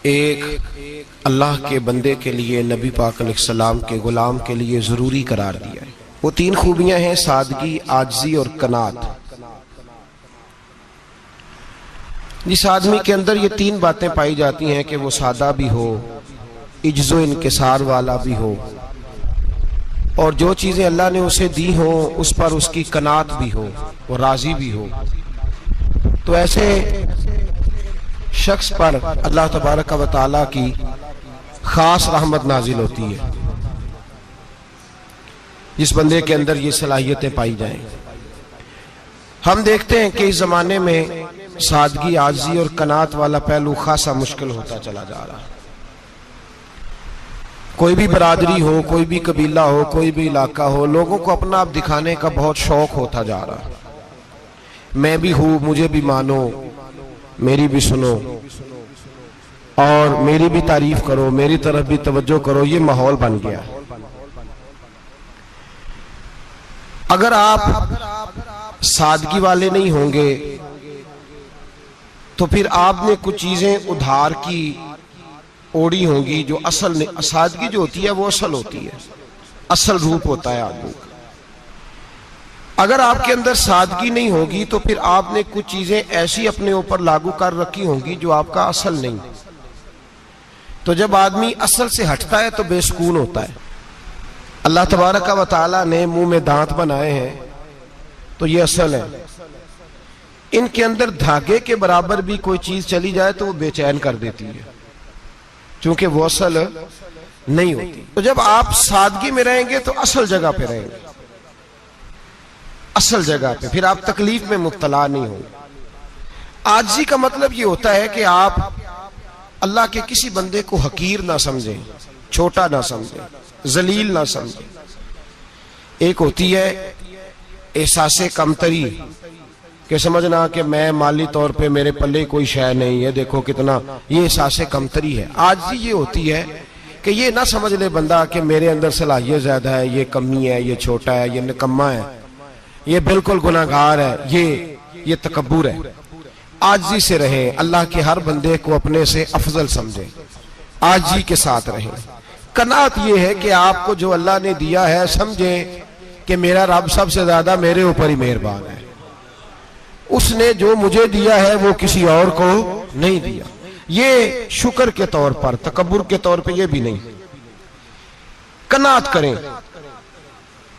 ایک اللہ کے بندے کے لیے نبی پاک علیہ السلام کے غلام کے لیے ضروری قرار دیا ہے۔ وہ تین خوبیاں ہیں: سادگی، عاجزی اور قناعت۔ جس آدمی کے اندر یہ تین باتیں پائی جاتی ہیں کہ وہ سادہ بھی ہو، عجز و انکسار والا بھی ہو، اور جو چیزیں اللہ نے اسے دی ہوں اس پر اس کی قناعت بھی ہو، وہ راضی بھی ہو، تو ایسے شخص پر اللہ تبارک و تعالی کی خاص رحمت نازل ہوتی ہے، جس بندے کے اندر یہ صلاحیتیں پائی جائیں۔ ہم دیکھتے ہیں کہ اس زمانے میں سادگی، عاجزی اور قناعت والا پہلو خاصا مشکل ہوتا چلا جا رہا ہے۔ کوئی بھی برادری ہو، کوئی بھی قبیلہ ہو، کوئی بھی علاقہ ہو، لوگوں کو اپنا آپ دکھانے کا بہت شوق ہوتا جا رہا ہے۔ میں بھی ہوں، مجھے بھی مانو، میری بھی سنو، اور میری بھی تعریف کرو، میری طرف بھی توجہ کرو، یہ ماحول بن گیا۔ اگر آپ سادگی والے نہیں ہوں گے تو پھر آپ نے کچھ چیزیں ادھار کی اوڑی ہوں گی جو اصل نہیں۔ سادگی جو ہوتی ہے وہ اصل ہوتی ہے، اصل روپ ہوتا ہے آدمی کا۔ اگر آپ کے اندر سادگی نہیں ہوگی تو پھر آپ نے کچھ چیزیں ایسی اپنے اوپر لاگو کر رکھی ہوں گی جو آپ کا اصل نہیں۔ تو جب آدمی اصل سے ہٹتا ہے تو بے سکون ہوتا ہے۔ اللہ تبارک و تعالیٰ نے منہ میں دانت بنائے ہیں تو یہ اصل ہے۔ ان کے اندر دھاگے کے برابر بھی کوئی چیز چلی جائے تو وہ بے چین کر دیتی ہے، چونکہ وہ اصل نہیں ہوتی۔ تو جب آپ سادگی میں رہیں گے تو اصل جگہ پہ رہیں گے، اصل جگہ پہ، پھر آپ تکلیف میں مبتلا نہیں ہوں۔ عاجزی کا مطلب یہ ہوتا ہے کہ آپ اللہ کے کسی بندے کو حقیر نہ سمجھیں، چھوٹا نہ سمجھیں، ذلیل نہ سمجھیں۔ ایک ہوتی ہے احساس کمتری، کہ سمجھنا کہ میں مالی طور پہ میرے پلے کوئی شے نہیں ہے، دیکھو کتنا، یہ احساس کمتری ہے۔ عاجزی یہ ہوتی ہے کہ یہ نہ سمجھ لے بندہ کہ میرے اندر صلاحیت زیادہ ہے، یہ کمی ہے، یہ چھوٹا ہے، یہ نکما ہے، یہ بالکل گناہگار ہے، یہ تکبر ہے۔ عاجزی سے رہیں، اللہ کے ہر بندے کو اپنے سے افضل سمجھیں، عاجزی کے ساتھ رہیں۔ قناعت یہ ہے کہ آپ کو جو اللہ نے دیا ہے سمجھیں کہ میرا رب سب سے زیادہ میرے اوپر ہی مہربان ہے، اس نے جو مجھے دیا ہے وہ کسی اور کو نہیں دیا۔ یہ شکر کے طور پر، تکبر کے طور پہ یہ بھی نہیں۔ قناعت کریں۔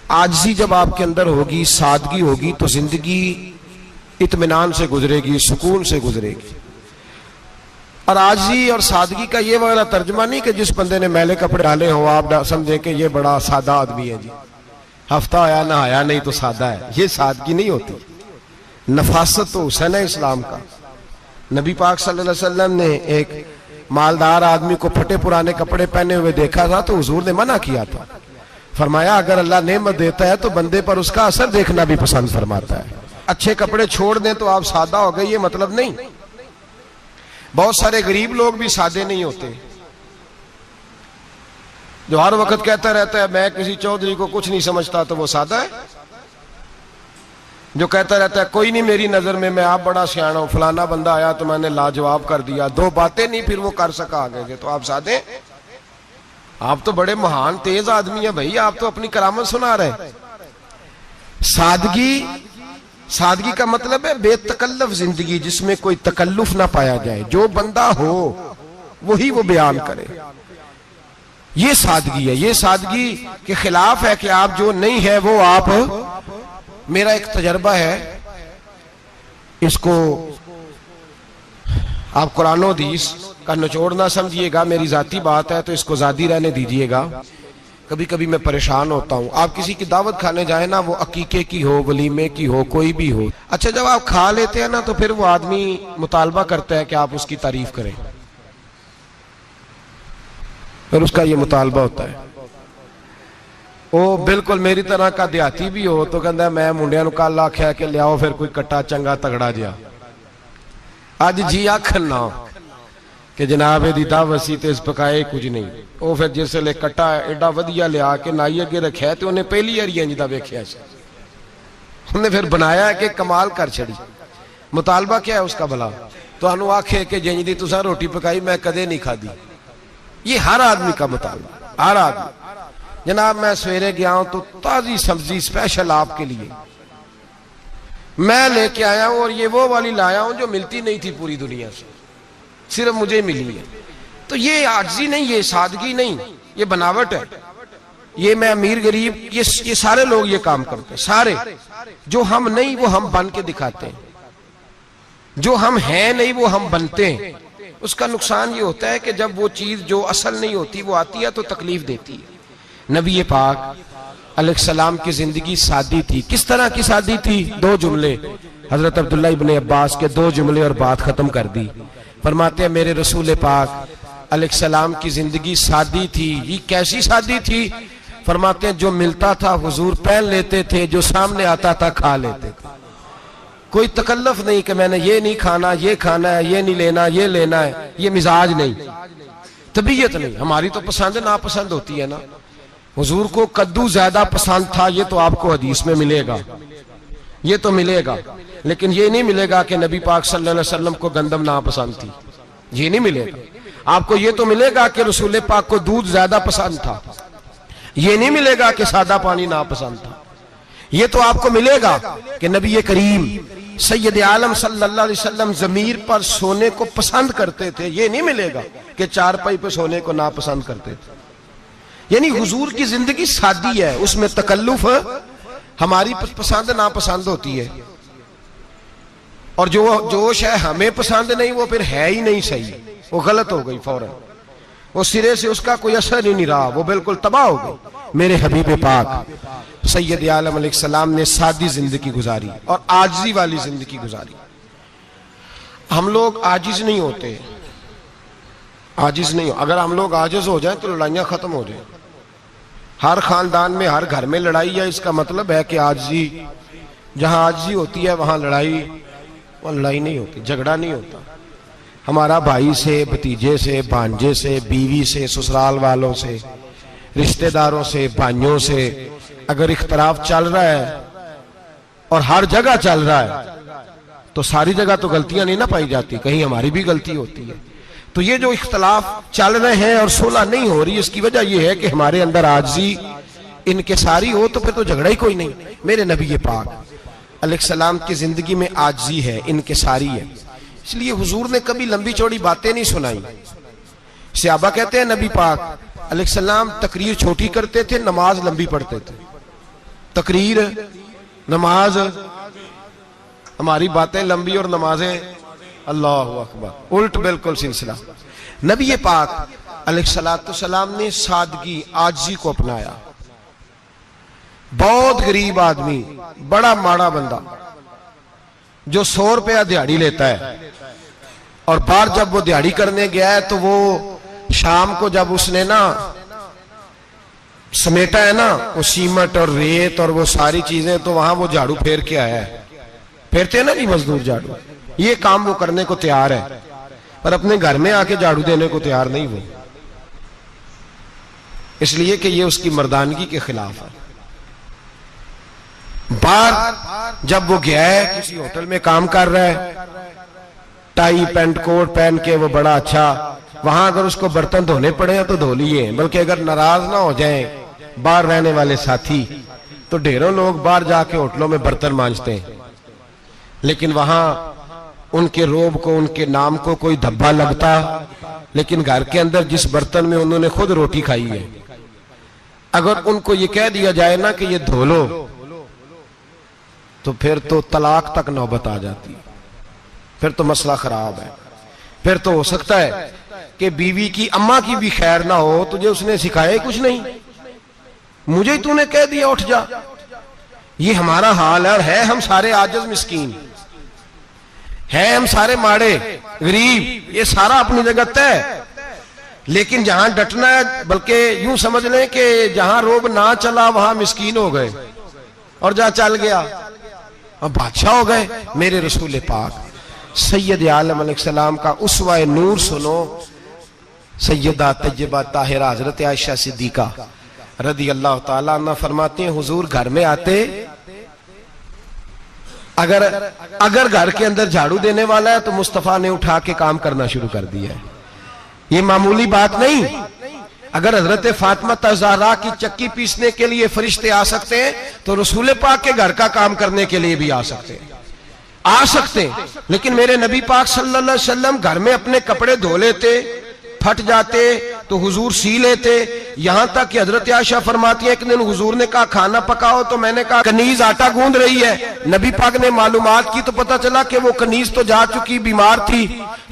عاجزی جب آپ کے اندر ہوگی، سادگی ہوگی، تو زندگی اطمینان سے گزرے گی، سکون سے گزرے گی۔ اور عاجزی اور سادگی کا یہ والا ترجمہ نہیں کہ جس بندے نے میلے کپڑے ڈالے ہوں آپ سمجھیں کہ یہ بڑا سادہ آدمی ہے، جی ہفتہ آیا نہ آیا نہیں تو سادہ ہے۔ یہ سادگی نہیں ہوتی۔ نفاست تو حسن ہے اسلام کا۔ نبی پاک صلی اللہ علیہ وسلم نے ایک مالدار آدمی کو پھٹے پرانے کپڑے پہنے ہوئے دیکھا تھا تو حضور نے منع کیا تھا، فرمایا اگر اللہ نعمت دیتا ہے تو بندے پر اس کا اثر دیکھنا بھی پسند فرماتا ہے۔ اچھے کپڑے چھوڑ دیں تو آپ سادہ ہو گئے، یہ مطلب نہیں۔ بہت سارے غریب لوگ بھی سادے نہیں ہوتے، جو ہر وقت کہتا رہتا ہے میں کسی چودھری کو کچھ نہیں سمجھتا، تو وہ سادہ ہے۔ جو کہتا رہتا ہے کوئی نہیں میری نظر میں آپ بڑا سیانا ہوں، فلانا بندہ آیا تو میں نے لاجواب کر دیا، دو باتیں نہیں پھر وہ کر سکا آگے سے، تو آپ سادے؟ آپ تو بڑے مہان تیز آدمی ہیں بھائی، آپ تو اپنی کرامت سنا رہے ہیں۔ سادگی کا مطلب ہے بے تکلف زندگی، جس میں کوئی تکلف نہ پایا جائے، جو بندہ ہو وہی وہ بیان کرے، یہ سادگی ہے۔ یہ سادگی کے خلاف ہے کہ آپ جو نہیں ہے وہ آپ۔ میرا ایک تجربہ ہے، اس کو آپ قرآن و حدیث کا نچوڑ نہ سمجھیے گا، میری ذاتی بات ہے تو اس کو ذاتی رہنے دیجیے گا۔ کبھی کبھی میں پریشان ہوتا ہوں، آپ کسی کی دعوت کھانے جائیں نا، وہ عقیقے کی ہو، ولیمے کی ہو، کوئی بھی ہو، اچھا جب آپ کھا لیتے ہیں نا تو پھر وہ آدمی مطالبہ کرتا ہے کہ آپ اس کی تعریف کریں، پھر اس کا یہ مطالبہ ہوتا ہے۔ وہ بالکل میری طرح کا دیہاتی بھی ہو تو کہتا ہے میں منڈیاں نو کل آکھیا کہ لیاؤ پھر کوئی کٹا چنگا تگڑا جیا، اج جی آکھن نہ کہ جناب دی دعوت سی تے اس پکائے کچھ نہیں۔ وہ پھر جس لے کٹا ایڈا ودیا لیا کہ نائی اگے رکھیا ہے تو انہیں پہلی ہری انج دا ویکھیا سی، انہیں پھر بنایا ہے کہ کمال کر چھڑی۔ مطالبہ کیا ہے اس کا بھلا؟ تو انو آکھے کہ جنج دی تساں روٹی پکائی میں کدے نہیں کھا دی. یہ ہر آدمی کا مطالبہ, ہر آدمی. جناب میں سویرے گیا ہوں تو تازی سبزی اسپیشل آپ کے لیے میں لے کے آیا ہوں, اور یہ وہ والی لایا ہوں جو ملتی نہیں تھی پوری دنیا سے, صرف مجھے ملی ہے. تو یہ عاجزی نہیں, یہ سادگی نہیں, یہ بناوٹ ہے. یہ میں امیر غریب یہ سارے لوگ یہ کام کرتے ہیں, سارے. جو ہم نہیں وہ ہم بن کے دکھاتے ہیں, جو ہم ہیں نہیں وہ ہم بنتے ہیں. اس کا نقصان یہ ہوتا ہے کہ جب وہ چیز جو اصل نہیں ہوتی وہ آتی ہے تو تکلیف دیتی ہے. نبی پاک علیہ السلام کی زندگی سادی تھی. کس طرح کی سادی تھی؟ 2 جملے حضرت عبداللہ ابن عباس کے 2 جملے اور بات ختم کر دی. فرماتے ہیں میرے رسول پاک علیہ السلام کی زندگی سادی تھی. یہ کیسی سادی تھی؟ فرماتے ہیں جو ملتا تھا حضور پہن لیتے تھے, جو سامنے آتا تھا کھا لیتے تھے. کوئی تکلف نہیں کہ میں نے یہ نہیں کھانا, یہ کھانا ہے, یہ نہیں لینا, یہ لینا ہے. یہ مزاج نہیں, طبیعت نہیں. ہماری تو پسند ناپسند ہوتی ہے نا. حضور کو کدو زیادہ پسند تھا, یہ تو آپ کو حدیث میں ملے گا, یہ تو ملے گا. لیکن یہ نہیں ملے گا کہ نبی پاک صلی اللہ علیہ وسلم کو گندم ناپسند تھی, یہ نہیں ملے گا. آپ کو یہ تو ملے گا کہ رسول پاک کو دودھ زیادہ پسند تھا, یہ نہیں ملے گا کہ سادہ پانی ناپسند تھا. یہ تو آپ کو ملے گا کہ نبی کریم سید عالم صلی اللہ علیہ وسلم ضمیر پر سونے کو پسند کرتے تھے. یہ نہیں ملے گا کہ چارپائی پہ سونے کو ناپسند کرتے تھے. یعنی حضور کی زندگی سادی ہے, اس میں تکلف ہماری پسند ناپسند ہوتی ہے, اور جو شے ہمیں پسند نہیں وہ پھر ہے ہی نہیں صحیح, وہ غلط ہو گئی فوراً, وہ سرے سے اس کا کوئی اثر ہی نہیں رہا, وہ بالکل تباہ ہو گئی. میرے حبیب پاک سید عالم علیہ السلام نے سادی زندگی گزاری اور عاجزی والی زندگی گزاری. ہم لوگ عاجز نہیں ہوتے, عاجز نہیں ہو. اگر ہم لوگ عاجز ہو جائیں تو لڑائیاں ختم ہو جائیں. ہر خاندان میں ہر گھر میں لڑائی ہے, اس کا مطلب ہے کہ عاجزی, جہاں عاجزی ہوتی ہے وہاں لڑائی نہیں ہوتی, جھگڑا نہیں ہوتا. ہمارا بھائی سے, بھتیجے سے, بھانجے سے, بیوی سے, سسرال والوں سے, رشتہ داروں سے, بھائیوں سے اگر اختلاف چل رہا ہے اور ہر جگہ چل رہا ہے تو ساری جگہ تو غلطیاں نہیں نہ پائی جاتی, کہیں ہماری بھی غلطی ہوتی ہے. تو یہ جو اختلاف چل رہے ہیں اور صلح نہیں ہو رہی, اس کی وجہ یہ ہے کہ ہمارے اندر عاجزی انکساری ہو, تو پھر تو جھگڑا ہی کوئی نہیں. میرے نبی پاک علیہ السلام کی زندگی میں عاجزی ہے, انکساری ہے. اس لیے حضور نے کبھی لمبی چوڑی باتیں نہیں سنائی. صحابہ کہتے ہیں نبی پاک علیہ السلام تقریر چھوٹی کرتے تھے, نماز لمبی پڑھتے تھے. تقریر, نماز, ہماری باتیں لمبی اور نمازیں اللہ اکبر الٹ بالکل سلسلہ. نبی پاک علیہ السلام نے سادگی, عاجزی کو اپنایا. بہت غریب آدمی, بڑا ماڑا بندہ جو 100 روپیہ دیہاڑی لیتا ہے, اور بار جب وہ دیہاڑی کرنے گیا ہے تو وہ شام کو جب اس نے نا سمیٹا ہے نا وہ سیمٹ اور ریت اور وہ ساری چیزیں, تو وہاں وہ جھاڑو پھیر کے آیا ہے. پھیرتے ہیں نا جی مزدور جھاڑو, یہ کام وہ کرنے کو تیار ہے, پر اپنے گھر میں آ کے جھاڑو دینے کو تیار نہیں وہ, اس لیے کہ یہ اس کی مردانگی کے خلاف ہے. بار جب وہ گیا ہے کسی ہوٹل میں کام کر رہا ہے, ٹائی پینٹ کوٹ پہن کے وہ بڑا اچھا, وہاں اگر اس کو برتن دھونے پڑے ہیں تو دھو لیے, بلکہ اگر ناراض نہ ہو جائیں باہر رہنے والے ساتھی تو ڈھیروں لوگ باہر جا کے ہوٹلوں میں برتن مانجتے ہیں, لیکن وہاں ان کے روب کو, ان کے نام کو کوئی دھبا لگتا, لیکن گھر کے اندر جس برتن میں انہوں نے خود روٹی کھائی ہے, اگر ان کو یہ کہہ دیا جائے نا کہ یہ دھو لو تو پھر تو طلاق تک نوبت آ جاتی, پھر تو مسئلہ خراب ہے. پھر تو ہو سکتا ہے کہ بیوی کی اماں کی بھی خیر نہ ہو, تجھے اس نے سکھایا ہی کچھ نہیں, مجھے تو نے کہہ دیا اٹھ جا. یہ ہمارا حال ہے, اور ہے ہم سارے عاجز مسکین, ہے ہم سارے ماڑے غریب, یہ سارا اپنی جگہ طے. لیکن جہاں ڈٹنا ہے, بلکہ یوں سمجھ لیں کہ جہاں روب نہ چلا وہاں مسکین ہو گئے, اور جہاں چل گیا اب بادشاہ ہو گئے. میرے رسول پاک سید عالم علیہ السلام کا اسوہ نور سنو, سیدہ طیبہ طاہرہ حضرت عائشہ صدیقہ رضی اللہ تعالیٰ عنہ فرماتے ہیں حضور گھر میں آتے اگر گھر کے اندر جھاڑو دینے والا ہے تو مصطفیٰ نے اٹھا کے کام کرنا شروع کر دیا ہے. یہ معمولی بات نہیں. اگر حضرت فاطمہ زہرا کی چکی پیسنے کے لیے فرشتے آ سکتے ہیں تو رسول پاک کے گھر کا کام کرنے کے لیے بھی آ سکتے ہیں. لیکن میرے نبی پاک صلی اللہ علیہ وسلم گھر میں اپنے کپڑے دھو لیتے, پھٹ جاتے تو حضور سی لیتے. یہاں تک کہ حضرت عائشہ فرماتی ہے ایک دن حضور نے کہا کھانا پکاؤ تو میں نے کہا کنیز آٹا گوندھ رہی ہے. نبی پاک نے معلومات کی تو پتہ چلا کہ وہ کنیز تو جا چکی, بیمار تھی.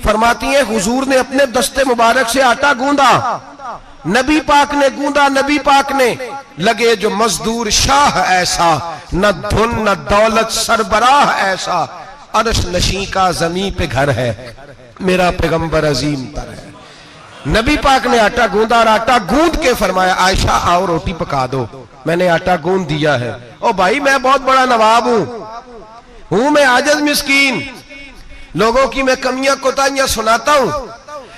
فرماتی ہیں حضور نے اپنے دستے مبارک سے آٹا گوندھا, نبی پاک نے گوندھا, نبی پاک نے. لگے جو مزدور شاہ ایسا, نہ دھن نہ دولت سربراہ ایسا, عرش نشیں کا زمین پہ گھر ہے, میرا پیغمبر عظیم تر ہے. نبی پاک نے آٹا گوندا اور آٹا گوند کے فرمایا عائشہ آؤ روٹی پکا دو. میں نے آٹا گوند دیا ہے. او بھائی میں بہت بڑا نواب ہوں میں عاجز مسکین, لوگوں کی میں کمیاں کوتاہیاں سناتا ہوں,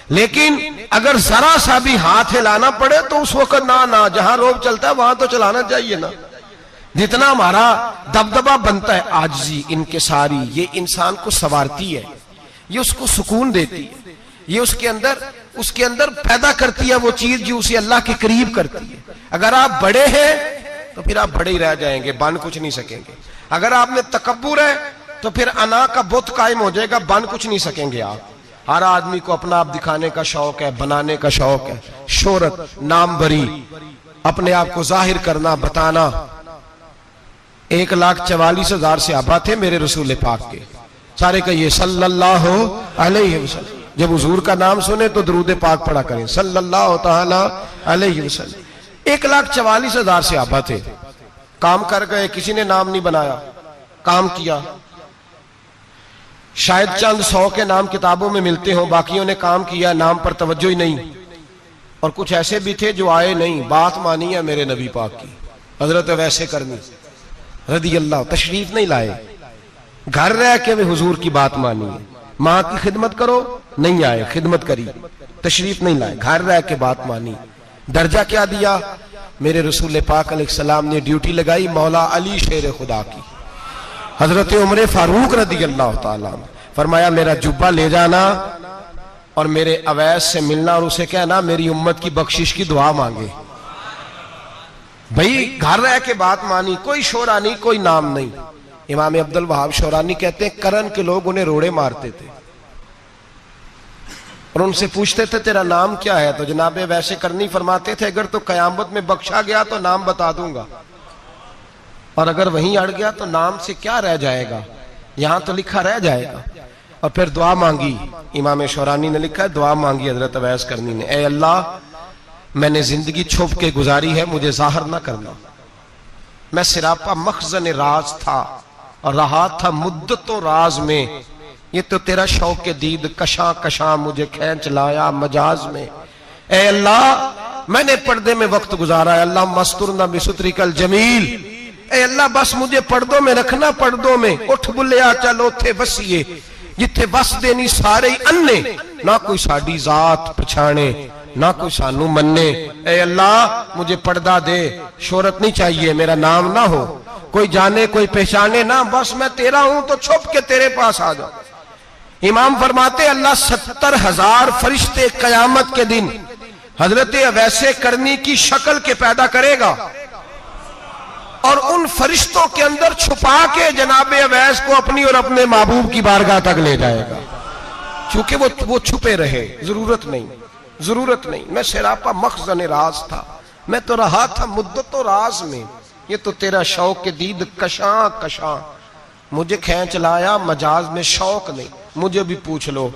لیکن اگر ذرا سا بھی ہاتھ ہلانا پڑے تو اس وقت نہ جہاں روب چلتا ہے وہاں تو چلانا چاہیے نا. جتنا ہمارا دبدبہ بنتا ہے عاجزی انکساری, یہ انسان کو سنوارتی ہے, یہ اس کو سکون دیتی ہے, یہ اس کے اندر پیدا کرتی ہے وہ چیز جو اسے اللہ کے قریب کرتی ہے. اگر آپ بڑے ہیں تو پھر آپ بڑے ہی رہ جائیں گے, بن کچھ نہیں سکیں گے. اگر آپ میں تکبر ہے تو پھر انا کا بت قائم ہو جائے گا, بن کچھ نہیں سکیں گے آپ. ہر آدمی کو اپنا آپ دکھانے کا شوق ہے, بنانے کا شوق ہے, شہرت, نام بری, اپنے آپ کو ظاہر کرنا, بتانا. 1,44,000 صحابہ تھے میرے رسول پاک کے, سارے کہیے صلی اللہ علیہ وسلم. جب حضور کا نام سنے تو درود پاک پڑھا کریں صلی اللہ تعالی علیہ وسلم. 1,44,000 صحابہ تھے, کام کر گئے, کسی نے نام نہیں بنایا, کام کیا. شاید چند 100 کے نام کتابوں میں ملتے ہوں, باقیوں نے کام کیا, نام پر توجہ ہی نہیں. اور کچھ ایسے بھی تھے جو آئے نہیں, بات مانی ہے میرے نبی پاک کی. حضرت ویسے کرنی رضی اللہ تشریف نہیں لائے, گھر رہ کے وہ حضور کی بات مانی ہے. ماں کی خدمت کرو, نہیں آئے, خدمت کری, تشریف نہیں لائے, گھر رہ کے بات مانی. درجہ کیا دیا میرے رسول پاک علیہ السلام نے؟ ڈیوٹی لگائی مولا علی شیر خدا کی, حضرت عمر فاروق رضی اللہ تعالیٰ, فرمایا میرا جبہ لے جانا اور میرے اویس سے ملنا اور اسے کہنا میری امت کی بخشش کی دعا مانگے. بھئی گھر رہ کے بات مانی, کوئی شورا نہیں, کوئی نام نہیں. امام عبد الوہاب شورانی کہتے ہیں کرن کے لوگ انہیں روڑے مارتے تھے اور ان سے پوچھتے تھے تیرا نام کیا ہے, تو جناب ویسے کرنی فرماتے تھے اگر تو قیامت میں بخشا گیا تو نام بتا دوں گا, اور اگر وہیں اڑ گیا تو نام سے کیا رہ جائے گا, یہاں تو لکھا رہ جائے گا. اور پھر دعا مانگی, امام شورانی نے لکھا ہے دعا مانگی حضرت اویس کرنی نے, اے اللہ میں نے زندگی چھپ کے گزاری ہے, مجھے ظاہر نہ کرنا. میں سراپا مخزن راز تھا اور رہا تھا مدت و راز میں, یہ تو تیرا شوق دید کشاں کشاں مجھے کھینچ لایا مجاز میں. اے اللہ میں نے پردے میں وقت گزارا ہے, اللہ مسترنا بسترک الجمیل, اے اللہ بس مجھے پردوں میں رکھنا, پردوں میں. اٹھ بلیا چلو تھے بسیے جتھے بس دینی سارے اننے, نہ کوئی ساڈی ذات پچھانے نہ کوئی سانو مننے. اے اللہ مجھے پردہ دے, شہرت نہیں چاہیے, میرا نام نہ ہو, کوئی جانے کوئی پہچانے نہ, بس میں تیرا ہوں تو چھپ کے تیرے پاس آ جاؤ. امام فرماتے اللہ 70,000 فرشتے قیامت کے دن حضرت اویس کرنی کی شکل کے پیدا کرے گا اور ان فرشتوں کے اندر چھپا کے جناب اویس کو اپنی اور اپنے محبوب کی بارگاہ تک لے جائے گا, چونکہ وہ چھپے رہے. ضرورت نہیں. میں سراپا مخزن راز تھا, میں تو رہا تھا مدت و راز میں, یہ تو تیرا شوق دید کشاں کشاں مجھے کھینچ لایا مجاز میں. شوق نہیں, مجھے بھی پوچھ لو,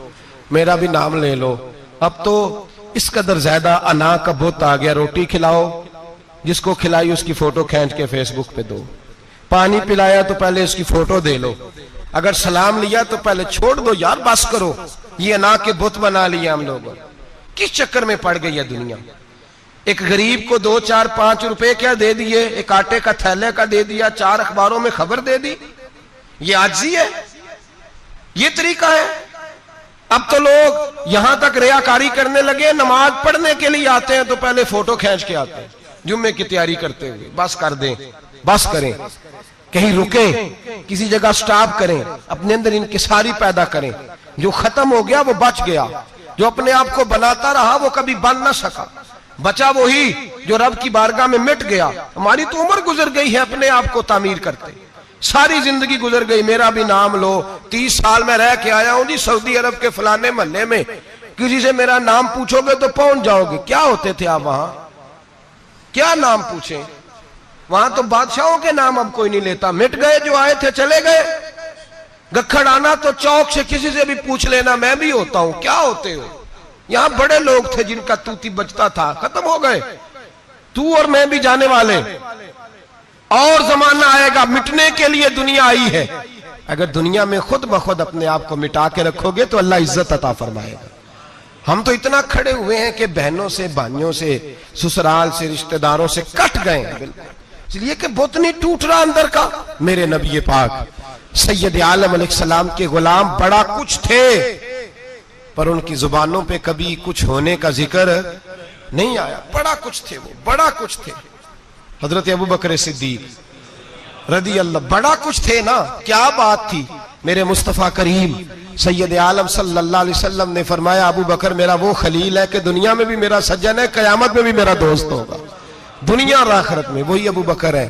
میرا بھی نام لے لو. اب تو اس قدر زیادہ انا کا بت آ گیا, روٹی کھلاؤ, جس کو کھلائی اس کی فوٹو کھینچ کے فیس بک پہ دو, پانی پلایا تو پہلے اس کی فوٹو دے لو, اگر سلام لیا تو پہلے چھوڑ دو یار, بس کرو. یہ انا کے بت بنا لیا ہم لوگوں, کس چکر میں پڑ گئی ہے دنیا. ایک غریب کو 2 4 5 روپے کیا دے دیے, ایک آٹے کا تھیلے کا دے دیا, 4 اخباروں میں خبر دے دی, یہ عاجزی ہے, یہ طریقہ ہے. اب تو لوگ یہاں تک ریاکاری کرنے لگے, نماز پڑھنے کے لیے آتے ہیں تو پہلے فوٹو کھینچ کے آتے ہیں, جمعے کی تیاری کرتے ہوئے. بس کر دیں, بس کریں. کہیں رکیں، کسی جگہ سٹاپ کریں، اپنے اندر انکساری پیدا کریں. جو ختم ہو گیا وہ بچ گیا، جو اپنے آپ کو بناتا رہا وہ کبھی بن نہ سکا. بچا وہی جو رب کی بارگاہ میں مٹ گیا. ہماری تو عمر گزر گئی ہے اپنے آپ کو تعمیر کرتے، ساری زندگی گزر گئی. میرا بھی نام لو، 30 سال میں رہ کے آیا ہوں جی سعودی عرب کے فلانے محلے میں، کسی سے میرا نام پوچھو گے تو پہنچ جاؤ گے. کیا ہوتے تھے آپ وہاں؟ کیا نام پوچھیں؟ وہاں تو بادشاہوں کے نام اب کوئی نہیں لیتا. مٹ گئے، جو آئے تھے چلے گئے. گکھڑ آنا تو چوک سے کسی سے بھی پوچھ لینا میں بھی ہوتا ہوں. کیا ہوتے ہو؟ یہاں بڑے لوگ تھے جن کا توتی بچتا تھا، ختم ہو گئے. تو اور میں بھی جانے والے. اور زمانہ آئے گا، مٹنے کے لیے دنیا آئی ہے. اگر دنیا میں خود بخود اپنے آپ کو مٹا کے رکھو گے تو اللہ عزت عطا فرمائے گا. ہم تو اتنا کھڑے ہوئے ہیں کہ بہنوں سے، بھائیوں سے، سسرال سے، رشتہ داروں سے کٹ گئے ہیں بالکل، اس لیے کہ بت نہیں ٹوٹ رہا اندر کا. میرے نبی پاک سید عالم علیہ السلام کے غلام بڑا کچھ تھے، پر ان کی زبانوں پہ کبھی کچھ ہونے کا ذکر نہیں آیا. بڑا کچھ تھے، وہ بڑا کچھ تھے. حضرت ابو بکر صدیق رضی اللہ، بڑا کچھ تھے نا. کیا بات تھی. میرے مصطفیٰ کریم سید عالم صلی اللہ علیہ وسلم نے فرمایا ابو بکر میرا وہ خلیل ہے کہ دنیا میں بھی میرا سجن ہے، قیامت میں بھی میرا دوست ہوگا. دنیا اور آخرت میں وہی ابو بکر ہے.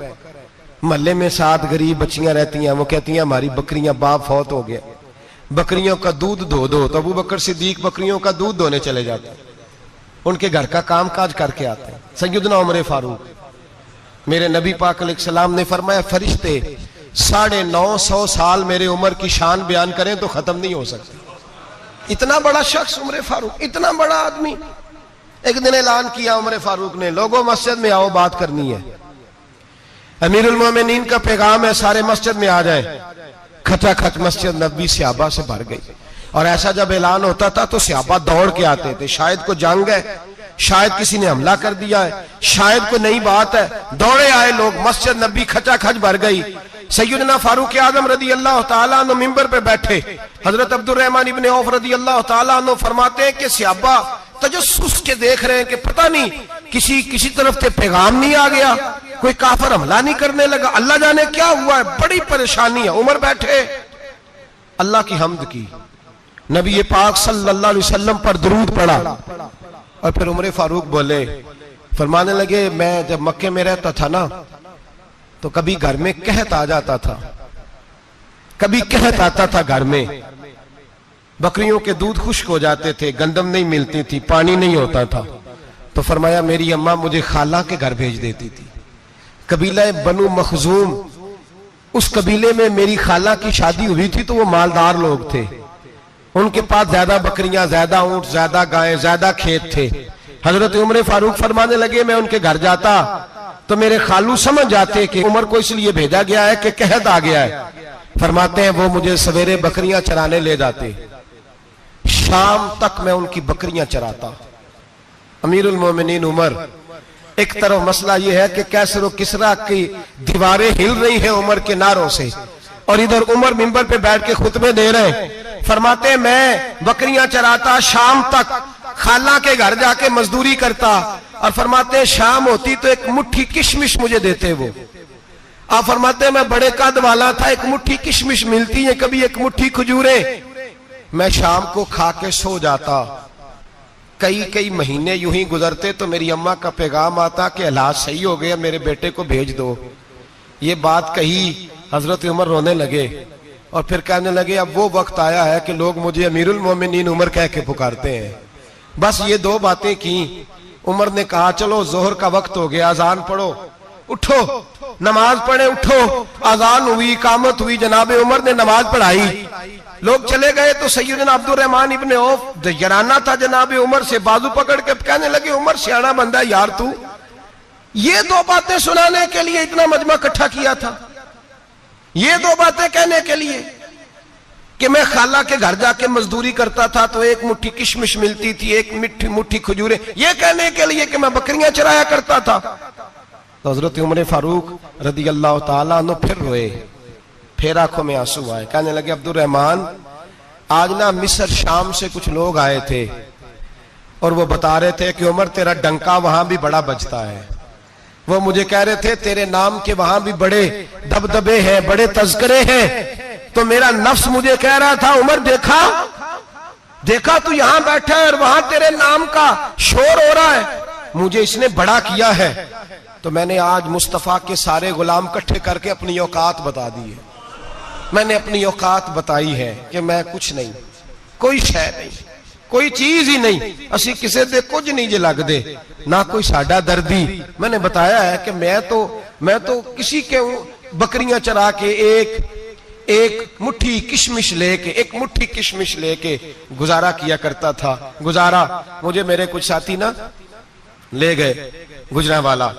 محلے میں 7 غریب بچیاں رہتی ہیں، وہ کہتی ہیں ہماری بکریاں، باپ فوت ہو گیا، بکریوں کا دودھ دھو دو. تو ابو بکر صدیق بکریوں کا دودھ دھونے چلے جاتے ہیں، ان کے گھر کا کام کاج کر کے آتے ہیں. سیدنا عمر فاروق، میرے نبی پاک علیہ السلام نے فرمایا فرشتے 950 سال میرے عمر کی شان بیان کریں تو ختم نہیں ہو سکتے. اتنا بڑا شخص عمر فاروق، اتنا بڑا آدمی. ایک دن اعلان کیا عمر فاروق نے، لوگوں مسجد میں آؤ، بات کرنی ہے. امیر المومنین کا پیغام ہے، سارے مسجد میں آ جائیں. کھچا کھچ مسجد نبوی صحابہ سے بھر گئی. اور ایسا جب اعلان ہوتا تھا تو صحابہ دوڑ کے آتے تھے. شاید کو جنگ ہے، شاید کسی نے حملہ کر دیا ہے، شاید کوئی نئی بات ہے. دوڑے آئے لوگ، مسجد نبی کھچا کھچ بھر گئی. سیدنا فاروق اعظم رضی اللہ تعالیٰ عنہ منبر پہ بیٹھے. حضرت عبد الرحمن ابن عوف رضی اللہ تعالیٰ عنہ فرماتے ہیں کہ صحابہ تجسس کے دیکھ رہے ہیں کہ پتہ نہیں کسی طرف سے پیغام نہیں آ گیا، کوئی کافر حملہ نہیں کرنے لگا، اللہ جانے کیا ہوا ہے. بڑی پریشانی ہے. عمر بیٹھے، اللہ کی حمد کی، نبی پاک صلی اللہ علیہ وسلم پر درود پڑھا، اور پھر عمر فاروق بولے، فرمانے لگے میں جب مکے میں رہتا تھا نا تو کبھی گھر میں قحط آ جاتا تھا، کبھی قحط آتا تھا گھر میں، بکریوں کے دودھ خشک ہو جاتے تھے، گندم نہیں ملتی تھی، پانی نہیں ہوتا تھا. تو فرمایا میری اماں مجھے خالہ کے گھر بھیج دیتی تھی. قبیلہ بنو مخزوم، اس قبیلے میں میری خالہ کی شادی ہوئی تھی تو وہ مالدار لوگ تھے، ان کے پاس زیادہ بکریاں، زیادہ اونٹ، زیادہ گائیں، زیادہ کھیت تھے. حضرت عمر فاروق فرمانے لگے میں ان کے گھر جاتا تو میرے خالو سمجھ جاتے کہ عمر کو اس لیے بھیجا گیا ہے کہ قحط آ گیا ہے. فرماتے ہیں وہ مجھے سویرے بکریاں چرانے لے جاتے، شام تک میں ان کی بکریاں چراتا. امیر المومنین عمر، ایک طرف مسئلہ یہ ہے کہ کیسر و کسرا کی دیواریں ہل رہی ہیں عمر کے نعروں سے، اور ادھر عمر منبر پہ بیٹھ کے خطبے دے رہے ہیں. فرماتے ہیں میں بکریاں چراتا، شام تک خالہ کے گھر جا کے مزدوری کرتا، اور فرماتے ہیں شام ہوتی تو ایک مٹھی کشمش مجھے دیتے وہ. آپ فرماتے ہیں میں بڑے قد والا تھا، ایک مٹھی کشمش ملتی ہے، کبھی ایک مٹھی کھجوریں، میں شام کو کھا کے سو جاتا. کئی مہینے یوں ہی گزرتے تو میری اماں کا پیغام آتا کہ حالات صحیح ہو گیا، میرے بیٹے کو بھیج دو. یہ بات کہی، حضرت عمر رونے لگے اور پھر کہنے لگے اب وہ وقت آیا ہے کہ لوگ مجھے امیر المومنین عمر کہہ کے پکارتے ہیں. بس یہ 2 باتیں کی. عمر نے کہا چلو ظہر کا وقت ہو گیا، اذان پڑھو، اٹھو نماز پڑھے. اٹھو، اذان ہوئی، اقامت ہوئی، جناب عمر نے نماز پڑھائی، لوگ چلے گئے تو سیدنا عبد الرحمن ابن عوف جرانہ تھا جناب عمر سے، بازو پکڑ کے کہنے لگے عمر سیاڑا بندہ یار تو یہ 2 باتیں سنانے کے لیے اتنا مجمع اکٹھا کیا تھا، یہ 2 باتیں کہنے کے لیے کہ میں خالہ کے گھر جا کے مزدوری کرتا تھا تو ایک مٹھی کشمش ملتی تھی، ایک مٹھی کھجوریں، یہ کہنے کے لیے کہ میں بکریاں چرایا کرتا تھا. تو حضرت عمر فاروق رضی اللہ تعالیٰ عنہ پھر روئے، پھر آنکھوں میں آنسو آئے. کہنے لگے عبد الرحمن آج نا مصر شام سے کچھ لوگ آئے تھے اور وہ بتا رہے تھے کہ عمر تیرا ڈنکا وہاں بھی بڑا بجتا ہے، وہ مجھے کہہ رہے تھے تیرے نام کے وہاں بھی بڑے دبدبے ہیں، بڑے تذکرے ہیں. تو میرا نفس مجھے کہہ رہا تھا عمر دیکھا تو یہاں بیٹھا ہے اور وہاں تیرے نام کا شور ہو رہا ہے، مجھے اس نے بڑا کیا ہے. تو میں نے آج مصطفیٰ کے سارے غلام کٹھے کر کے اپنی اوقات بتا دی ہے. میں نے اپنی اوقات بتائی ہے کہ میں کچھ نہیں، کوئی شے نہیں، کوئی چیز ہی نہیں. اسی کسے دے کچھ نہیں جے لگ دے، نہ کوئی ساڈا دردی. میں نے بتایا ہے کہ میں تو کسی کے بکریاں چرا کے ایک مٹھی کشمش لے کے گزارا کیا کرتا تھا. مجھے میرے کچھ ساتھی نا لے گئے گجرانوالا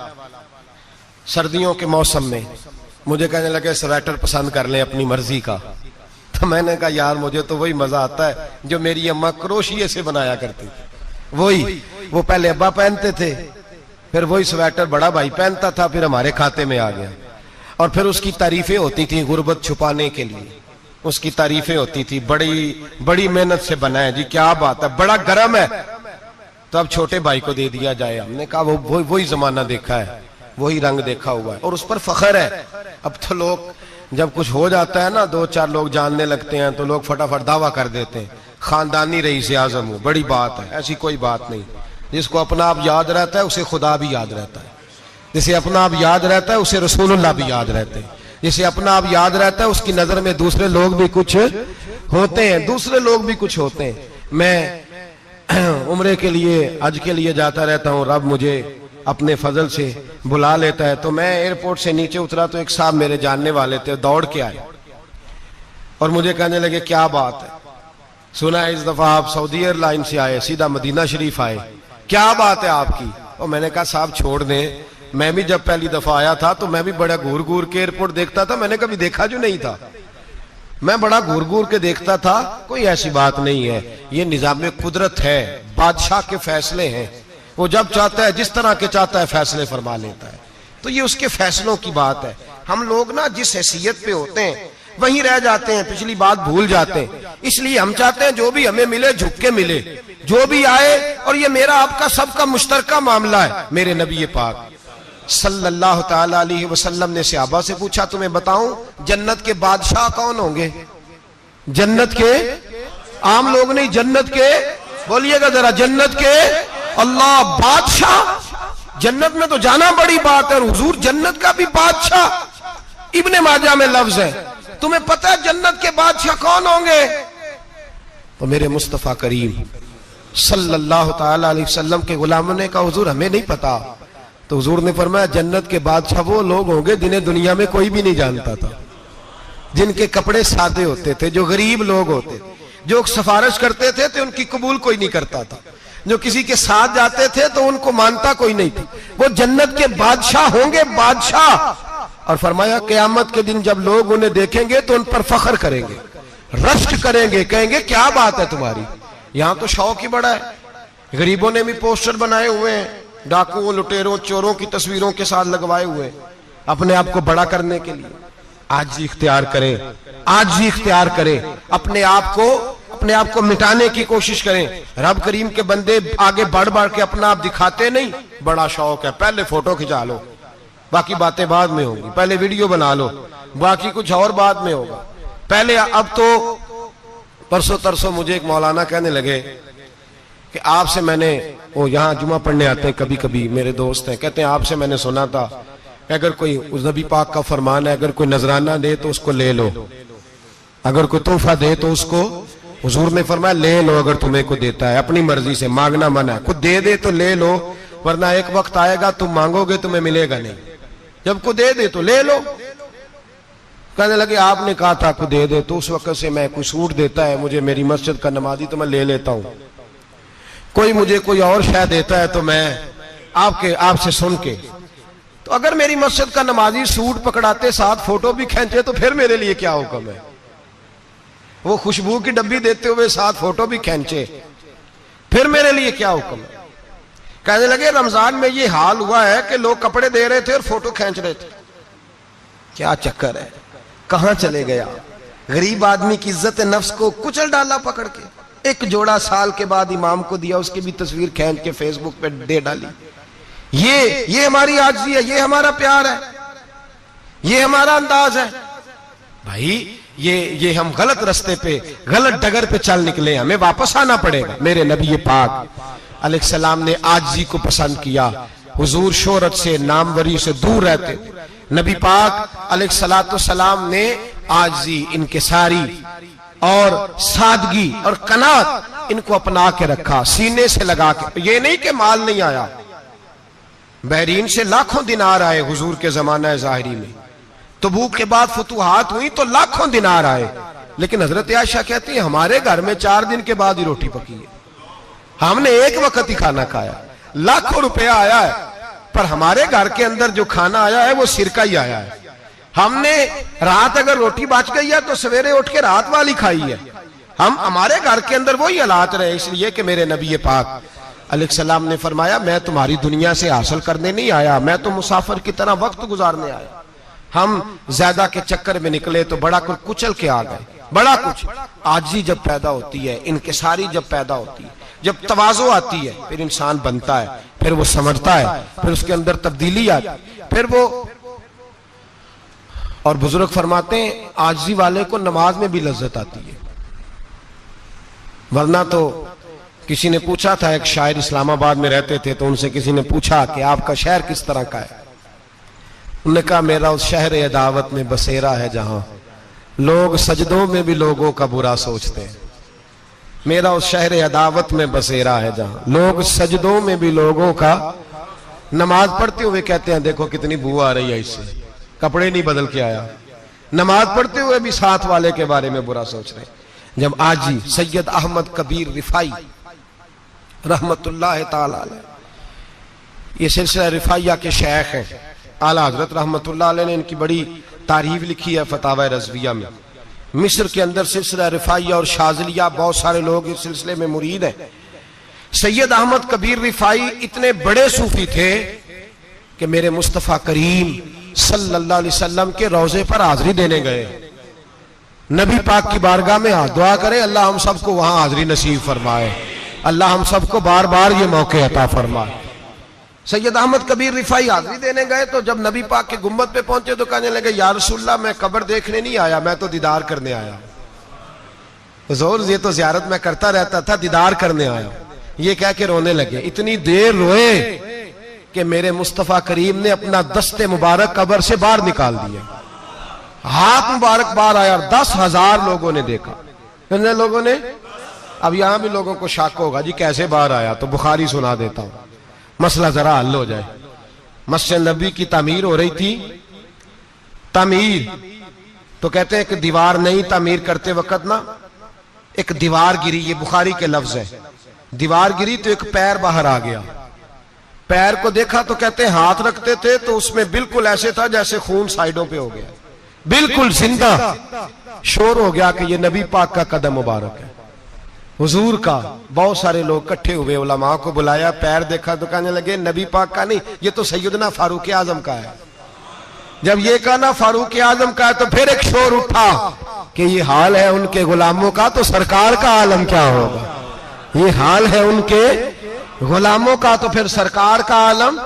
سردیوں کے موسم میں، مجھے کہنے لگے سویٹر پسند کر لیں اپنی مرضی کا. تو میں نے کہا یار مجھے تو وہی مزہ آتا ہے جو میری اماں کروشیے سے بنایا کرتی تھی. وہ پہلے ابا پہنتے تھے، پھر وہی سویٹر بڑا بھائی پہنتا تھا، پھر ہمارے کھاتے میں آ گیا. اور پھر اس کی تعریفیں ہوتی تھیں غربت چھپانے کے لیے، اس کی تعریفیں ہوتی تھی بڑی محنت سے بنا ہے جی، کیا بات ہے، بڑا گرم ہے. تو اب چھوٹے بھائی کو دے دیا جائے. ہم نے کہا وہی زمانہ دیکھا ہے، وہی رنگ دیکھا ہوا ہے اور اس پر فخر ہے. اب تو لوگ جب کچھ ہو جاتا ہے نا، 2-4 لوگ جاننے لگتے ہیں تو لوگ فٹافٹ دعویٰ کر دیتے ہیں خاندانی رئیس اعظم ہوں، بڑی بات ہے. ایسی کوئی بات نہیں. جس کو اپنا آپ یاد رہتا ہے اسے خدا بھی یاد رہتا ہے، جسے اپنا آپ یاد رہتا ہے اسے رسول اللہ بھی یاد رہتے ہیں، جسے اپنا آپ یاد رہتا ہے اس کی نظر میں دوسرے لوگ بھی کچھ ہوتے ہیں. میں عمرے کے لیے حج کے لیے جاتا رہتا ہوں، رب مجھے اپنے فضل سے بلا لیتا ہے. تو میں ایئرپورٹ سے نیچے اترا تو ایک صاحب میرے جاننے والے تھے، دوڑ کے آئے اور مجھے کہنے لگے کیا بات ہے، سنا ہے اس دفعہ آپ سعودی ایئر لائن سے آئے، سیدھا مدینہ شریف آئے، کیا بات ہے آپ کی. اور میں نے کہا صاحب چھوڑ دیں، میں بھی جب پہلی دفعہ آیا تھا تو میں بھی بڑا گور کے ایئرپورٹ دیکھتا تھا، میں نے کبھی دیکھا جو نہیں تھا، میں بڑا گور کے دیکھتا تھا. کوئی ایسی بات نہیں ہے، یہ نظام قدرت ہے، بادشاہ کے فیصلے ہیں، وہ جب چاہتا ہے جس طرح کے چاہتا ہے فیصلے فرما لیتا ہے. تو یہ اس کے فیصلوں کی بات ہے. ہم لوگ نا جس حیثیت پہ ہوتے ہیں وہیں رہ جاتے ہیں، پچھلی بات بھول جاتے ہیں. اس لیے ہم چاہتے ہیں جو بھی ہمیں ملے جھک کے ملے، جو بھی آئے. اور یہ میرا آپ کا سب کا مشترکہ معاملہ ہے. میرے نبی پاک صلی اللہ تعالی علیہ وسلم نے صحابہ سے پوچھا تمہیں بتاؤں جنت کے بادشاہ کون ہوں گے؟ جنت کے عام لوگ نہیں، جنت کے بولیے گا ذرا، جنت کے اللہ بادشاہ. جنت میں تو جانا بڑی بات ہے، اور حضور جنت کا بھی بادشاہ. ابن ماجہ میں لفظ ہے. تمہیں پتہ ہے جنت کے بادشاہ کون ہوں گے؟ تو میرے مصطفیٰ کریم صلی اللہ تعالی علیہ وسلم کے غلاموں نے کہا حضور ہمیں نہیں پتا. تو حضور نے فرمایا جنت کے بادشاہ وہ لوگ ہوں گے جنہیں دنیا میں کوئی بھی نہیں جانتا تھا، جن کے کپڑے سادے ہوتے تھے، جو غریب لوگ ہوتے تھے، جو سفارش کرتے تھے تو ان کی قبول کوئی نہیں کرتا تھا، جو کسی کے ساتھ جاتے تھے تو ان کو مانتا کوئی نہیں تھا. وہ جنت کے بادشاہ ہوں گے، بادشاہ. اور فرمایا قیامت کے دن جب لوگ انہیں دیکھیں گے تو ان پر فخر کریں گے، رشک کریں گے، کہیں گے کیا بات ہے تمہاری. یہاں تو شوق ہی بڑا ہے. غریبوں نے بھی پوسٹر بنائے ہوئے ہیں، ڈاکوؤں، لٹیروں، چوروں کی تصویروں کے ساتھ لگوائے ہوئے اپنے آپ کو بڑا کرنے کے لیے. عاجزی اختیار کریں، عاجزی اختیار کریں، اپنے آپ کو مٹانے کی کوشش کریں. رب کریم کے بندے آگے بڑھ کے اپنا آپ دکھاتے نہیں. بڑا شوق ہے، پہلے فوٹو کھچا لو، باقی باتیں بعد میں ہوں گی. پہلے ویڈیو بنا لو، باقی کچھ اور بعد میں ہوگا. پہلے اب تو پرسوں ترسوں مجھے ایک مولانا کہنے لگے کہ آپ سے میں نے، وہ یہاں جمعہ پڑھنے آتے ہیں کبھی کبھی، میرے دوست ہیں، کہتے ہیں آپ سے میں نے سنا تھا کہ اگر کوئی اس نبی پاک کا فرمان ہے، اگر کوئی نذرانہ دے تو اس کو لے لو، اگر کوئی تحفہ دے تو اس کو، حضور نے فرمایا لے لو اگر تمہیں کو دیتا ہے، اپنی مرضی سے، مانگنا منع ہے. خود دے دے تو لے لو، ورنہ ایک وقت آئے گا تم مانگو گے تمہیں ملے گا نہیں. جب کو دے دے تو لے لو. کہنے لگے آپ نے کہا تھا کو دے دے، تو اس وقت سے میں کوئی سوٹ دیتا ہے مجھے میری مسجد کا نمازی تو میں لے لیتا ہوں، کوئی مجھے کوئی اور شے دیتا ہے تو میں آپ سے سن کے. تو اگر میری مسجد کا نمازی سوٹ پکڑاتے ساتھ فوٹو بھی کھینچے تو پھر میرے لیے کیا حکم ہے؟ وہ خوشبو کی ڈبی دیتے ہوئے ساتھ فوٹو بھی کھینچے، پھر میرے لیے کیا حکم ہے؟ کہنے لگے رمضان میں یہ حال ہوا ہے کہ لوگ کپڑے دے رہے تھے اور فوٹو کھینچ رہے تھے. کیا چکر ہے، کہاں چلے گیا؟ غریب آدمی کی عزت نفس کو کچل ڈالا پکڑ کے. ایک جوڑا سال کے بعد امام کو دیا، اس کی بھی تصویر کھینچ کے فیس بک پہ دے ڈالی. یہ ہماری عاجزی ہے، یہ ہمارا پیار ہے، یہ ہمارا انداز ہے۔ بھائی یہ ہم غلط رستے پہ، غلط ڈگر پہ چل نکلے، ہمیں واپس آنا پڑے گا۔ میرے نبی پاک علیہ السلام نے عاجزی کو پسند کیا۔ حضور شہرت سے، ناموری سے دور رہتے، نبی پاک علیہ السلام نے عاجزی، انکساری اور سادگی اور قناعت ان کو اپنا کے رکھا، سینے سے لگا کے۔ یہ نہیں کہ مال نہیں آیا، بحرین سے لاکھوں دینار آئے حضور کے زمانہ ظاہری میں، تبوک کے بعد فتوحات ہوئی تو لاکھوں دینار آئے، لیکن حضرت عائشہ کہتی ہیں ہمارے گھر میں 4 دن کے بعد ہی روٹی پکی ہے، ہم نے ایک وقت ہی کھانا کھایا، لاکھوں روپیہ آیا ہے پر ہمارے گھر کے اندر جو کھانا آیا ہے وہ سرکہ ہی آیا ہے۔ ہم نے رات اگر روٹی بچ گئی ہے تو سویرے اٹھ کے رات والی کھائی ہے۔ ہمارے گھر کے اندر وہی حالات رہے، اس لیے کہ میرے نبی پاک علیہ السلام نے فرمایا میں تمہاری دنیا سے حاصل کرنے نہیں آیا، میں تو مسافر کی طرح وقت گزارنے آیا۔ ہم زیادہ کے چکر میں نکلے تو بڑا کچھ کچل کے آ گئے، بڑا کچھ۔ عاجزی جب پیدا ہوتی ہے، انکساری جب پیدا ہوتی ہے، جب تواضع آتی ہے، پھر انسان بنتا ہے، پھر وہ سمجھتا ہے، پھر اس کے اندر تبدیلی آتی ہے، پھر وہ۔ اور بزرگ فرماتے ہیں عاجزی والے کو نماز میں بھی لذت آتی ہے، ورنہ تو کسی نے پوچھا تھا، ایک شاعر اسلام آباد میں رہتے تھے تو ان سے کسی نے پوچھا کہ آپ کا شہر کس طرح کا ہے؟ انہوں نے کہا میرا اس شہر عداوت میں بسیرا ہے جہاں لوگ سجدوں میں بھی لوگوں کا برا سوچتے ہیں۔ میرا اس شہر عداوت میں بسیرا ہے جہاں لوگ سجدوں میں بھی لوگوں کا، نماز پڑھتے ہوئے کہتے ہیں دیکھو کتنی بو آ رہی ہے اس سے، کپڑے نہیں بدل کے آیا، نماز پڑھتے ہوئے بھی ساتھ والے کے بارے میں برا سوچ رہے ہیں۔ جب آجی سید احمد کبیر رفائی رحمت اللہ تعالی علیہ، یہ سلسلہ رفائیہ کے شیخ ہیں، اعلیٰ حضرت رحمت اللہ علیہ نے ان کی بڑی تعریف لکھی ہے فتاوی رضویہ میں۔ مصر کے اندر سلسلہ رفائیہ اور شاذلیہ بہت سارے لوگ اس سلسلے میں مرید ہیں۔ سید احمد کبیر رفائی اتنے بڑے صوفی تھے کہ میرے مصطفیٰ کریم صلی اللہ علیہ وسلم کے روضے پر حاضری دینے گئے، نبی پاک کی بارگاہ میں دعا کریں اللہ ہم سب کو وہاں حاضری نصیب فرمائے، اللہ ہم سب کو بار بار یہ موقع عطا فرمائے۔ سید احمد کبیر رفائی حاضری دینے گئے تو جب نبی پاک کے گنبد پہ پہنچے تو کہنے لگے یا رسول اللہ میں قبر دیکھنے نہیں آیا، میں تو دیدار کرنے آیا۔ حضور یہ تو زیارت میں کرتا رہتا تھا، دیدار کرنے آیا۔ یہ کہہ کے رونے لگے، اتنی دیر روئے کہ میرے مصطفیٰ کریم نے اپنا دست مبارک قبر سے باہر نکال دیا، ہاتھ مبارک باہر آیا اور 10,000 لوگوں نے دیکھا۔ کتنے لوگوں نے؟ اب یہاں بھی لوگوں کو شک ہوگا جی کیسے باہر آیا، تو بخاری سنا دیتا ہوں مسئلہ ذرا حل ہو جائے۔ مسجد نبی کی تعمیر ہو رہی تھی، تعمیر تو کہتے ہیں کہ دیوار نہیں، تعمیر کرتے وقت نا ایک دیوار گری، یہ بخاری کے لفظ ہے، دیوار گری تو ایک پیر باہر آ گیا، پیر کو دیکھا تو کہتے ہیں ہاتھ رکھتے تھے تو اس میں بالکل ایسے تھا جیسے خون سائیڈوں پہ ہو گیا، بالکل زندہ۔ شور ہو گیا کہ یہ نبی پاک کا قدم مبارک ہے، حضور کا۔ بہت سارے لوگ کٹھے ہوئے، علماء کو بلایا، پیر دیکھا تو کہنے لگے نبی پاک کا نہیں، یہ تو سیدنا فاروق اعظم کا ہے۔ جب یہ کہا نا فاروق اعظم کا ہے تو پھر ایک شور اٹھا کہ یہ حال ہے ان کے غلاموں کا تو سرکار کا عالم کیا ہوگا، یہ حال ہے ان کے غلاموں کا تو پھر سرکار کا عالم۔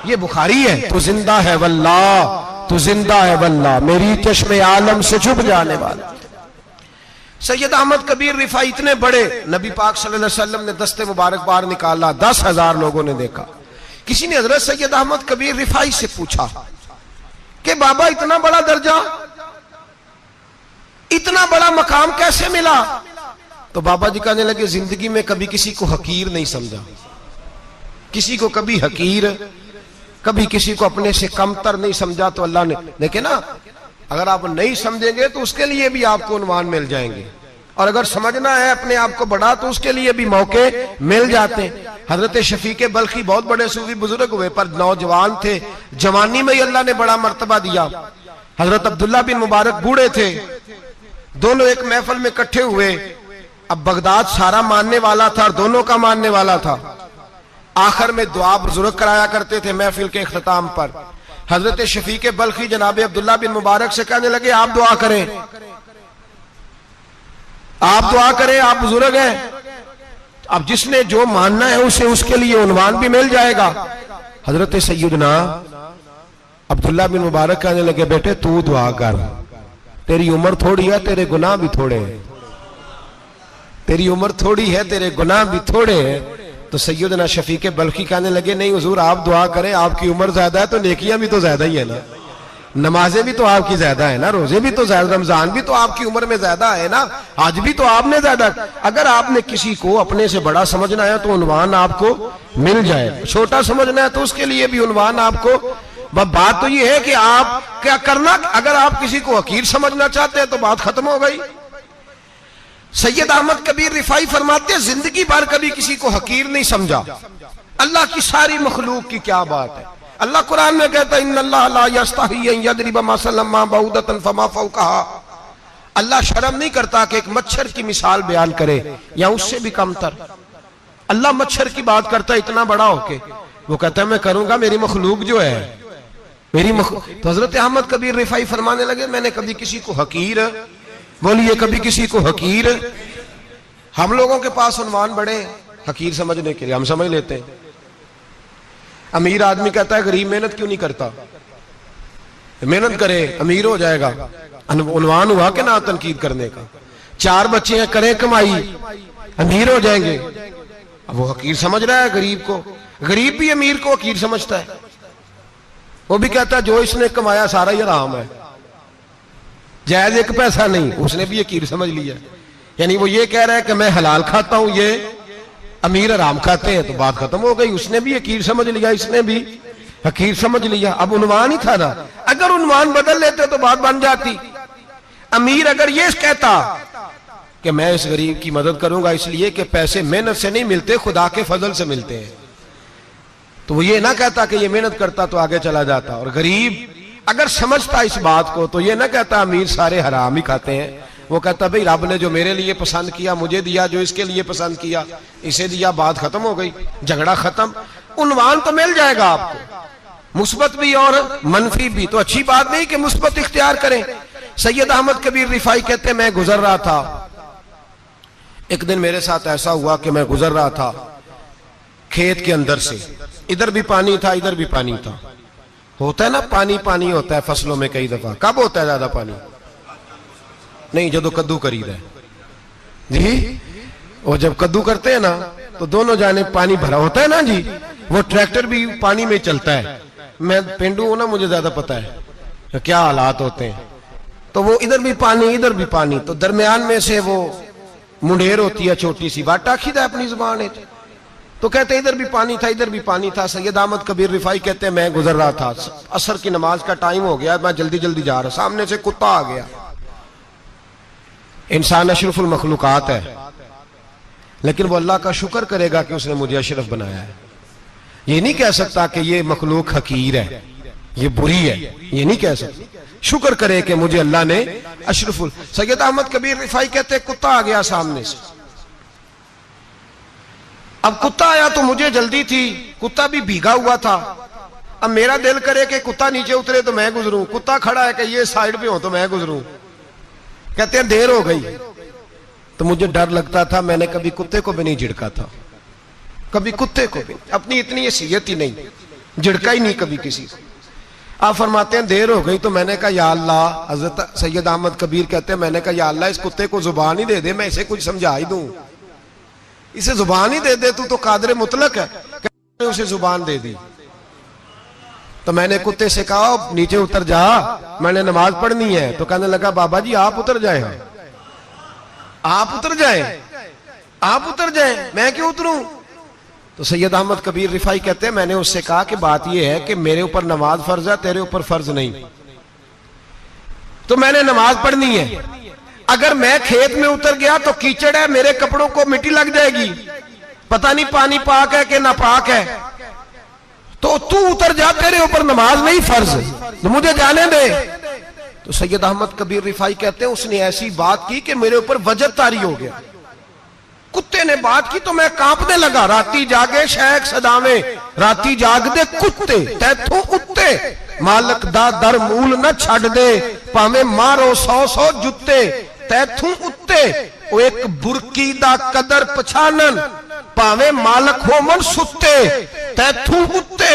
یہ بخاری ہے، تو زندہ ہے واللہ، تو زندہ ہے واللہ، میری چشم عالم سے چھپ جانے والا۔ سید احمد کبیر رفائی اتنے بڑے، نبی پاک صلی اللہ علیہ وسلم نے دست مبارک باہر نکالا، 10,000 لوگوں نے دیکھا۔ کسی نے حضرت سید احمد کبیر رفائی سے پوچھا کہ بابا اتنا بڑا درجہ، اتنا بڑا مقام کیسے ملا؟ تو بابا جی کہنے لگے زندگی میں کبھی کسی کو حقیر نہیں سمجھا، کسی کو کبھی حقیر، کبھی کسی کو اپنے سے کمتر نہیں سمجھا۔ تو اللہ نے دیکھے نا، اگر آپ نہیں سمجھیں گے تو اس کے لیے بھی آپ کو عنوان مل جائیں گے، اور اگر سمجھنا ہے اپنے آپ کو بڑا تو اس کے لیے بھی موقع مل جاتے ہیں۔ حضرت شفیق بلخی بہت بڑے صوفی بزرگ ہوئے پر نوجوان تھے، جوانی میں ہی اللہ نے بڑا مرتبہ دیا۔ حضرت عبداللہ بن مبارک بوڑھے تھے، دونوں ایک محفل میں اکٹھے ہوئے۔ اب بغداد سارا ماننے والا تھا اور دونوں کا ماننے والا تھا۔ آخر میں دعا بزرگ کرایا کرتے تھے محفل کے اختتام پر۔ حضرت شفیق بلخی جناب عبداللہ بن مبارک سے کہنے لگے آپ دعا کریں، آپ دعا کریں، آپ بزرگ ہیں، اب جس نے جو ماننا ہے اسے اس کے لیے عنوان بھی مل جائے گا۔ حضرت سیدنا عبداللہ بن مبارک کہنے لگے بیٹے تو دعا کر، تیری عمر تھوڑی ہے، تیرے گناہ بھی تھوڑے ہیں، تیری عمر تھوڑی ہے، تیرے گناہ بھی تھوڑے ہیں۔ تو سیدنا شفیق بلخی کہنے لگے نہیں حضور آپ دعا کریں، آپ کی عمر زیادہ ہے تو نیکیاں بھی تو زیادہ ہی ہے نا، نمازیں بھی تو آپ کی زیادہ ہے نا، روزے بھی تو زیادہ، رمضان بھی تو آپ کی عمر میں زیادہ ہے نا، آج بھی تو آپ نے زیادہ۔ اگر آپ نے کسی کو اپنے سے بڑا سمجھنا ہے تو عنوان آپ کو مل جائے، چھوٹا سمجھنا ہے تو اس کے لیے بھی عنوان آپ کو۔ بات تو یہ ہے کہ آپ کیا کرنا، اگر آپ کسی کو حقیر سمجھنا چاہتے ہیں تو بات ختم ہو گئی۔ سید احمد کبیر رفاعی فرماتے ہیں زندگی بھر کبھی کسی کو حقیر نہیں سمجھا، اللہ کی ساری مخلوق کی کیا بات ہے۔ اللہ قرآن میں کہتا ہے ان اللہ لا یستحی ان یضرب مثلا ما بعوضۃ فما فوقها، اللہ شرم نہیں کرتا کہ ایک مچھر کی مثال بیان کرے یا اس سے بھی کم تر۔ اللہ مچھر کی بات کرتا ہے اتنا بڑا ہو کے، وہ کہتا ہے میں کروں گا، میری مخلوق جو ہے تو حضرت احمد کبیر رفاعی فرمانے لگے میں نے کبھی کسی کو حقیر، بولیے کبھی کسی کو حقیر۔ ہم لوگوں کے پاس عنوان بڑے حقیر سمجھنے کے لیے، ہم سمجھ لیتے ہیں۔ امیر آدمی کہتا ہے غریب محنت کیوں نہیں کرتا، محنت کرے امیر ہو جائے گا، عنوان ہوا کہ نہ تنقید کرنے کا۔ 4 بچے ہیں کریں کمائی امیر ہو جائیں گے، اب وہ حقیر سمجھ رہا ہے غریب کو، غریب بھی امیر کو حقیر سمجھتا ہے، وہ بھی کہتا ہے جو اس نے کمایا سارا ہی حرام ہے، جائز 1 پیسہ نہیں، اس نے بھی حقیر سمجھ لیا، یعنی وہ یہ کہہ رہا ہے کہ میں حلال کھاتا ہوں، یہ امیر حرام کھاتے ہیں، تو بات ختم ہو گئی، اس نے بھی حقیر سمجھ لیا، اس نے بھی حقیر سمجھ لیا۔ اب عنوان ہی تھا نا، اگر عنوان بدل لیتے تو بات بن جاتی۔ امیر اگر یہ کہتا کہ میں اس غریب کی مدد کروں گا اس لیے کہ پیسے محنت سے نہیں ملتے، خدا کے فضل سے ملتے ہیں، تو وہ یہ نہ کہتا کہ یہ محنت کرتا تو آگے چلا جاتا۔ اور غریب اگر سمجھتا اس بات کو تو یہ نہ کہتا امیر سارے حرام ہی کھاتے ہیں، وہ کہتا بھئی رب نے جو میرے لیے پسند کیا مجھے دیا، جو اس کے لیے پسند کیا اسے دیا، بات ختم ہو گئی، جھگڑا ختم۔ عنوان تو مل جائے گا آپ کو، مثبت بھی اور منفی بھی، تو اچھی بات نہیں کہ مثبت اختیار کریں۔ سید احمد کبیر رفاعی کہتے ہیں میں گزر رہا تھا، ایک دن میرے ساتھ ایسا ہوا کہ میں گزر رہا تھا کھیت کے اندر سے، ادھر بھی پانی تھا ادھر بھی پانی تھا، ہوتا ہے نا پانی پانی ہوتا ہے فصلوں میں کئی دفعہ، کب ہوتا ہے زیادہ پانی؟ نہیں جدو کدو کرید ہے جی، اور جب کدو کرتے ہیں نا تو دونوں جانب پانی بھرا ہوتا ہے نا جی، وہ ٹریکٹر بھی پانی میں چلتا ہے، میں پینڈو ہوں نا مجھے زیادہ پتا ہے کیا حالات ہوتے ہیں، تو وہ ادھر بھی پانی ادھر بھی پانی، تو درمیان میں سے وہ منڈیر ہوتی ہے چھوٹی سی، واٹا کھیدا ہے اپنی زبان ہے، تو کہتے ادھر بھی پانی تھا ادھر بھی پانی تھا۔ سید احمد کبیر رفاعی کہتے ہیں میں گزر رہا تھا، عصر کی نماز کا ٹائم ہو گیا، میں جلدی جلدی جا رہا، سامنے سے کتا آ گیا۔ انسان اشرف المخلوقات ہے، لیکن وہ اللہ کا شکر کرے گا کہ اس نے مجھے اشرف بنایا ہے، یہ نہیں کہہ سکتا کہ یہ مخلوق حقیر ہے یہ بری ہے، یہ نہیں کہہ سکتا، شکر کرے کہ مجھے اللہ نے اشرف سید احمد کبیر رفاعی کہتے ہیں کتا آ گیا سامنے سے، اب کتا آیا تو مجھے جلدی تھی، کتا بھی بھیگا ہوا تھا، اب میرا دل کرے کہ کتا نیچے اترے تو میں گزروں، کتا کھڑا ہے کہ یہ سائیڈ پہ ہو تو میں گزروں، کہتے ہیں دیر ہو گئی، تو مجھے ڈر لگتا تھا، میں نے کبھی کتے کو بھی نہیں جھڑکا تھا، کبھی کتے کو بھی، اپنی اتنی حیثیت ہی نہیں، جھڑکا ہی نہیں کبھی کسی کو۔ آپ فرماتے ہیں دیر ہو گئی تو میں نے کہا یا اللہ، حضرت سید احمد کبیر کہتے ہیں میں نے کہا یا اللہ اس کتے کو زبان ہی دے دے، میں اسے کچھ سمجھا ہی دوں، اسے زبان ہی دے دے، تو قادر مطلق ہے، اسے زبان دے دی۔ تو میں نے کتے سے کہا نیچے اتر جا، میں نے نماز پڑھنی ہے، تو کہنے لگا بابا جی آپ اتر جائیں، آپ اتر جائیں، آپ اتر جائیں، میں کیوں اتروں؟ تو سید احمد کبیر رفاعی کہتے ہیں میں نے اس سے کہا کہ بات یہ ہے کہ میرے اوپر نماز فرض ہے، تیرے اوپر فرض نہیں، تو میں نے نماز پڑھنی ہے، اگر میں کھیت میں اتر گیا تو کیچڑ ہے، میرے کپڑوں کو مٹی لگ جائے گی، پتہ نہیں پانی پاک ہے کہ ناپاک ہے، تو تو اتر جا، تیرے اوپر نماز نہیں فرض، تو مجھے جانے دے۔ تو سید احمد کبیر رفاعی کہتے ہیں اس نے ایسی بات کی کہ میرے اوپر وجد طاری ہو گیا، کتے نے بات کی تو میں کانپنے لگا، راتی جاگے شیخ صداویں، راتی جاگ دے کتے تیتھوں اتے، مالک دا در مول نہ چھڑ دے، پاویں مارو 100 جتے تیتھوں اتے، او ایک برکی دا قدر پچھانن، پاویں مالک ہو من ستے تیتھوں اتے،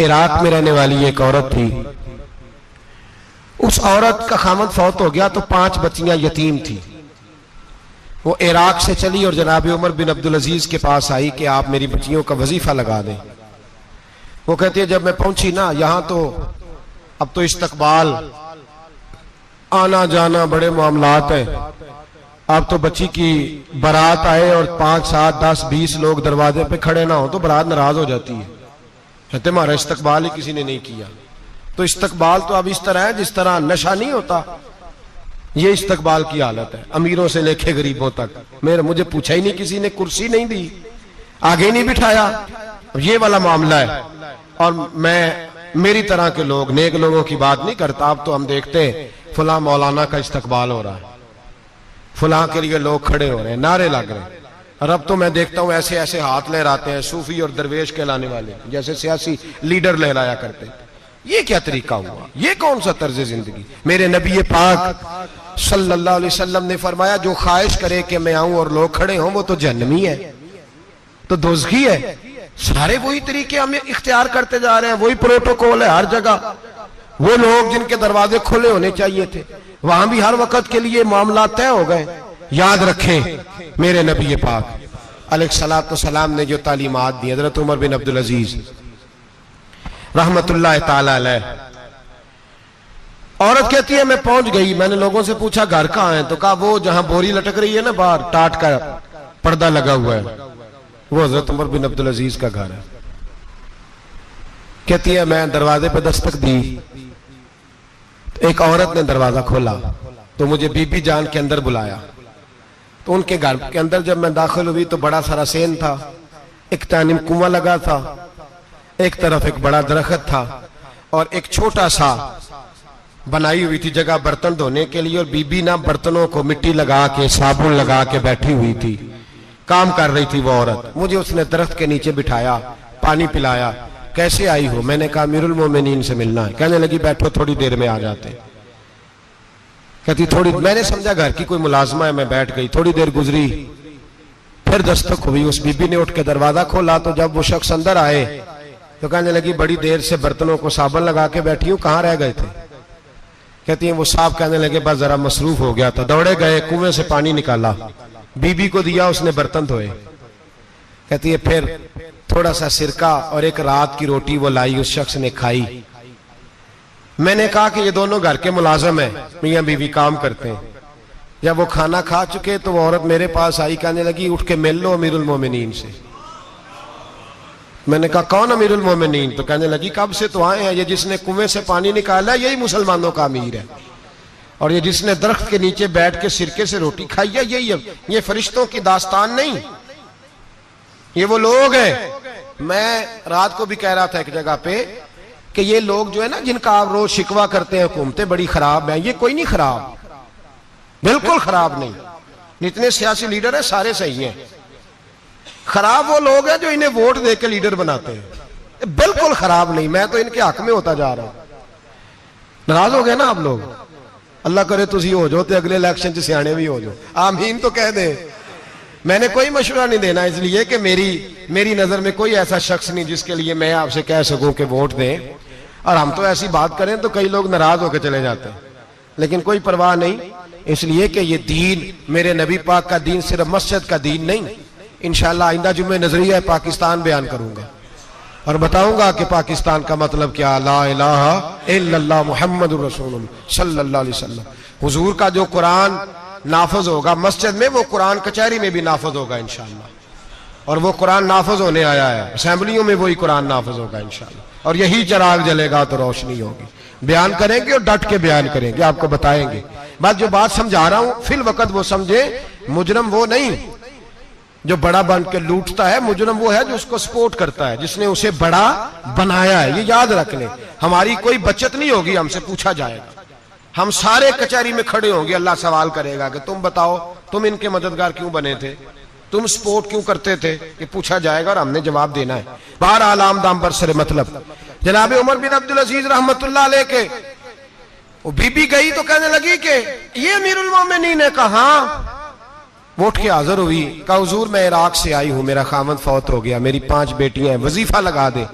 عراق میں رہنے والی ایک عورت تھی. اس عورت کا خامد فوت ہو گیا تو 5 بچیاں یتیم تھی. وہ عراق سے چلی اور جناب عمر بن عبدالعزیز کے پاس آئی کہ آپ میری بچیوں کا وظیفہ لگا دیں. وہ کہتی ہے جب میں پہنچی نا یہاں تو اب تو استقبال آنا جانا بڑے معاملات ہیں. اب تو بچی کی بارات آئے اور 5 7 10 20 لوگ دروازے پہ کھڑے نہ ہوں تو بارات ناراض ہو جاتی ہے. کہتے ہمارا استقبال ہی کسی نے نہیں کیا. تو استقبال تو اب اس طرح ہے جس طرح نشہ نہیں ہوتا, یہ استقبال کی حالت ہے, امیروں سے لے کے غریبوں تک. مجھے پوچھا ہی نہیں کسی نے, کرسی نہیں دی, آگے نہیں بٹھایا, یہ والا معاملہ ہے. اور میں میری طرح کے لوگ نیک لوگوں کی بات نہیں کرتا. اب تو ہم دیکھتے ہیں فلاں مولانا کا استقبال ہو رہا ہے, فلاں کے لیے لوگ کھڑے ہو رہے ہیں, نعرے لگ رہے ہیں. اور اب تو میں دیکھتا ہوں ایسے ایسے ہاتھ لہراتے ہیں صوفی اور درویش کہلانے والے, جیسے سیاسی لیڈر لہرایا کرتے. یہ کیا طریقہ ہوا؟ یہ کون سا طرز زندگی؟ میرے نبی پاک صلی اللہ علیہ وسلم نے فرمایا جو خواہش کرے کہ میں آؤں اور لوگ کھڑے ہوں وہ تو جہنمی ہے, تو دوزخی ہے. سارے وہی طریقے ہم اختیار کرتے جا رہے ہیں, وہی پروٹوکول ہے ہر جگہ. وہ لوگ جن کے دروازے کھلے ہونے چاہیے تھے وہاں بھی ہر وقت کے لیے معاملات طے ہو گئے. یاد رکھیں میرے نبی پاک علیہ الصلوۃ والسلام نے جو تعلیمات دی, حضرت عمر بن عبدالعزیز رحمت اللہ تعالی علیہ. عورت کہتی ہے میں پہنچ گئی, میں نے لوگوں سے پوچھا گھر کہاں ہے, تو کہا وہ جہاں بوری لٹک رہی ہے نا باہر ٹاٹ کا پردہ لگا ہوا ہے وہ حضرت عمر بن عبدالعزیز کا گھر ہے. کہتی ہے میں دروازے پہ دستک دی, ایک عورت نے دروازہ کھولا تو مجھے بی بی جان کے اندر بلایا. تو ان کے گھر کے اندر جب میں داخل ہوئی تو بڑا سارا سین تھا, ایک جانب کنواں لگا تھا, ایک طرف ایک بڑا درخت تھا, اور ایک چھوٹا سا بنائی ہوئی تھی جگہ برتن دھونے کے لیے, اور بی بی نا برتنوں کو مٹی لگا کے صابن لگا کے بیٹھی ہوئی تھی, کام کر رہی تھی وہ عورت. مجھے اس نے درخت کے نیچے بٹھایا, پانی پلایا. کیسے آئی ہو؟ میں نے کہا امیر المومنین سے ملنا ہے. کہنے لگی بیٹھو تھوڑی دیر میں آ جاتے. کہتی تھوڑی, میں نے سمجھا گھر کی کوئی ملازمہ ہے, میں بیٹھ گئی. تھوڑی دیر گزری, پھر دستک ہوئی, اس بی بی نے اٹھ کے دروازہ کھولا. تو جب وہ شخص اندر آئے تو کہنے لگی بڑی دیر سے برتنوں کو صابن لگا کے بیٹھی ہوں, کہاں رہ گئے تھے؟ کہتی ہیں وہ صاحب کہنے لگے بس ذرا مصروف ہو گیا تھا. دوڑے گئے, کنویں سے پانی نکالا, بی بی کو دیا, اس نے برتن دھوئے. کہتی ہے پھر تھوڑا سا سرکہ اور ایک رات کی روٹی وہ لائی, اس شخص نے کھائی. میں نے کہا کہ یہ دونوں گھر کے ملازم ہیں, میاں بیوی کام کرتے ہیں. جب وہ کھانا کھا چکے تو وہ عورت میرے پاس آئی, کہنے لگی اٹھ کے مل لو امیر المومنین سے. میں نے کہا کون امیر المومنین؟ تو کہنے لگی کب سے تو آئے ہیں, یہ جس نے کنویں سے پانی نکالا یہی مسلمانوں کا امیر ہے, اور یہ جس نے درخت کے نیچے بیٹھ کے سرکے سے روٹی کھائی ہے یہی. یہ فرشتوں کی داستان نہیں, یہ وہ لوگ ہیں. میں رات کو بھی کہہ رہا تھا ایک جگہ پہ کہ یہ لوگ جو ہے نا جن کا آپ روز شکوہ کرتے ہیں حکومتیں بڑی خراب ہیں, یہ کوئی نہیں خراب, بالکل خراب نہیں. جتنے سیاسی لیڈر ہیں سارے صحیح ہیں. خراب وہ لوگ ہیں جو انہیں ووٹ دے کے لیڈر بناتے ہیں, بالکل خراب نہیں. میں تو ان کے حق میں ہوتا جا رہا ہوں. ناراض ہو گئے نا آپ لوگ؟ اللہ کرے تسی ہو جو تے اگلے الیکشن سے سیانے بھی ہو جو, آمین تو کہہ دیں. میں نے کوئی مشورہ نہیں دینا, اس لیے کہ میری نظر میں کوئی ایسا شخص نہیں جس کے لیے میں آپ سے کہہ سکوں کہ ووٹ دیں. اور ہم تو ایسی بات کریں تو کئی لوگ ناراض ہو کے چلے جاتے ہیں, لیکن کوئی پرواہ نہیں, اس لیے کہ یہ دین میرے نبی پاک کا دین صرف مسجد کا دین نہیں. انشاءاللہ آئندہ جمعہ نظریہ پاکستان بیان کروں گا اور بتاؤں گا کہ پاکستان کا مطلب کیا, لا الہ الا اللہ محمد رسول اللہ صلی اللہ علیہ وسلم. حضور کا جو قرآن نافذ ہوگا مسجد میں, وہ قرآن کچہری میں بھی نافذ ہوگا انشاءاللہ. اور وہ قرآن نافذ ہونے آیا ہے, اسمبلیوں میں وہی قرآن نافذ ہوگا انشاءاللہ. اور یہی چراغ جلے گا تو روشنی ہوگی. بیان کریں گے اور ڈٹ کے بیان کریں گے, آپ کو بتائیں گے. بات جو بات سمجھا رہا ہوں فی الوقت وہ سمجھے, مجرم وہ نہیں جو بڑا بن کے لوٹتا ہے, مجرم وہ ہے جو اس کو سپورٹ کرتا ہے, جس نے اسے بڑا بنایا ہے. یہ یاد رکھ لیں, ہماری کوئی بچت نہیں ہوگی, ہم سے پوچھا جائے گا. ہم سارے کچہری میں کھڑے ہوں گے, اللہ سوال کرے گا کہ تم بتاؤ تم ان کے مددگار کیوں بنے تھے, تم سپورٹ کیوں کرتے تھے, یہ پوچھا جائے گا اور ہم نے جواب دینا ہے. بہرحال عام دام پر سر مطلب جناب عمر بن عبدالعزیز رحمت اللہ علیہ کے وہ بی بی گئی تو کہنے لگی کہ یہ امیر المومنین نے کہا. وہ اٹھ کے حاضر ہوئی, کہا حضور میں عراق سے آئی ہوں, میرا خامد فوت ہو گیا, میری 5 بیٹیاں ہیں, وظیفہ لگا دے.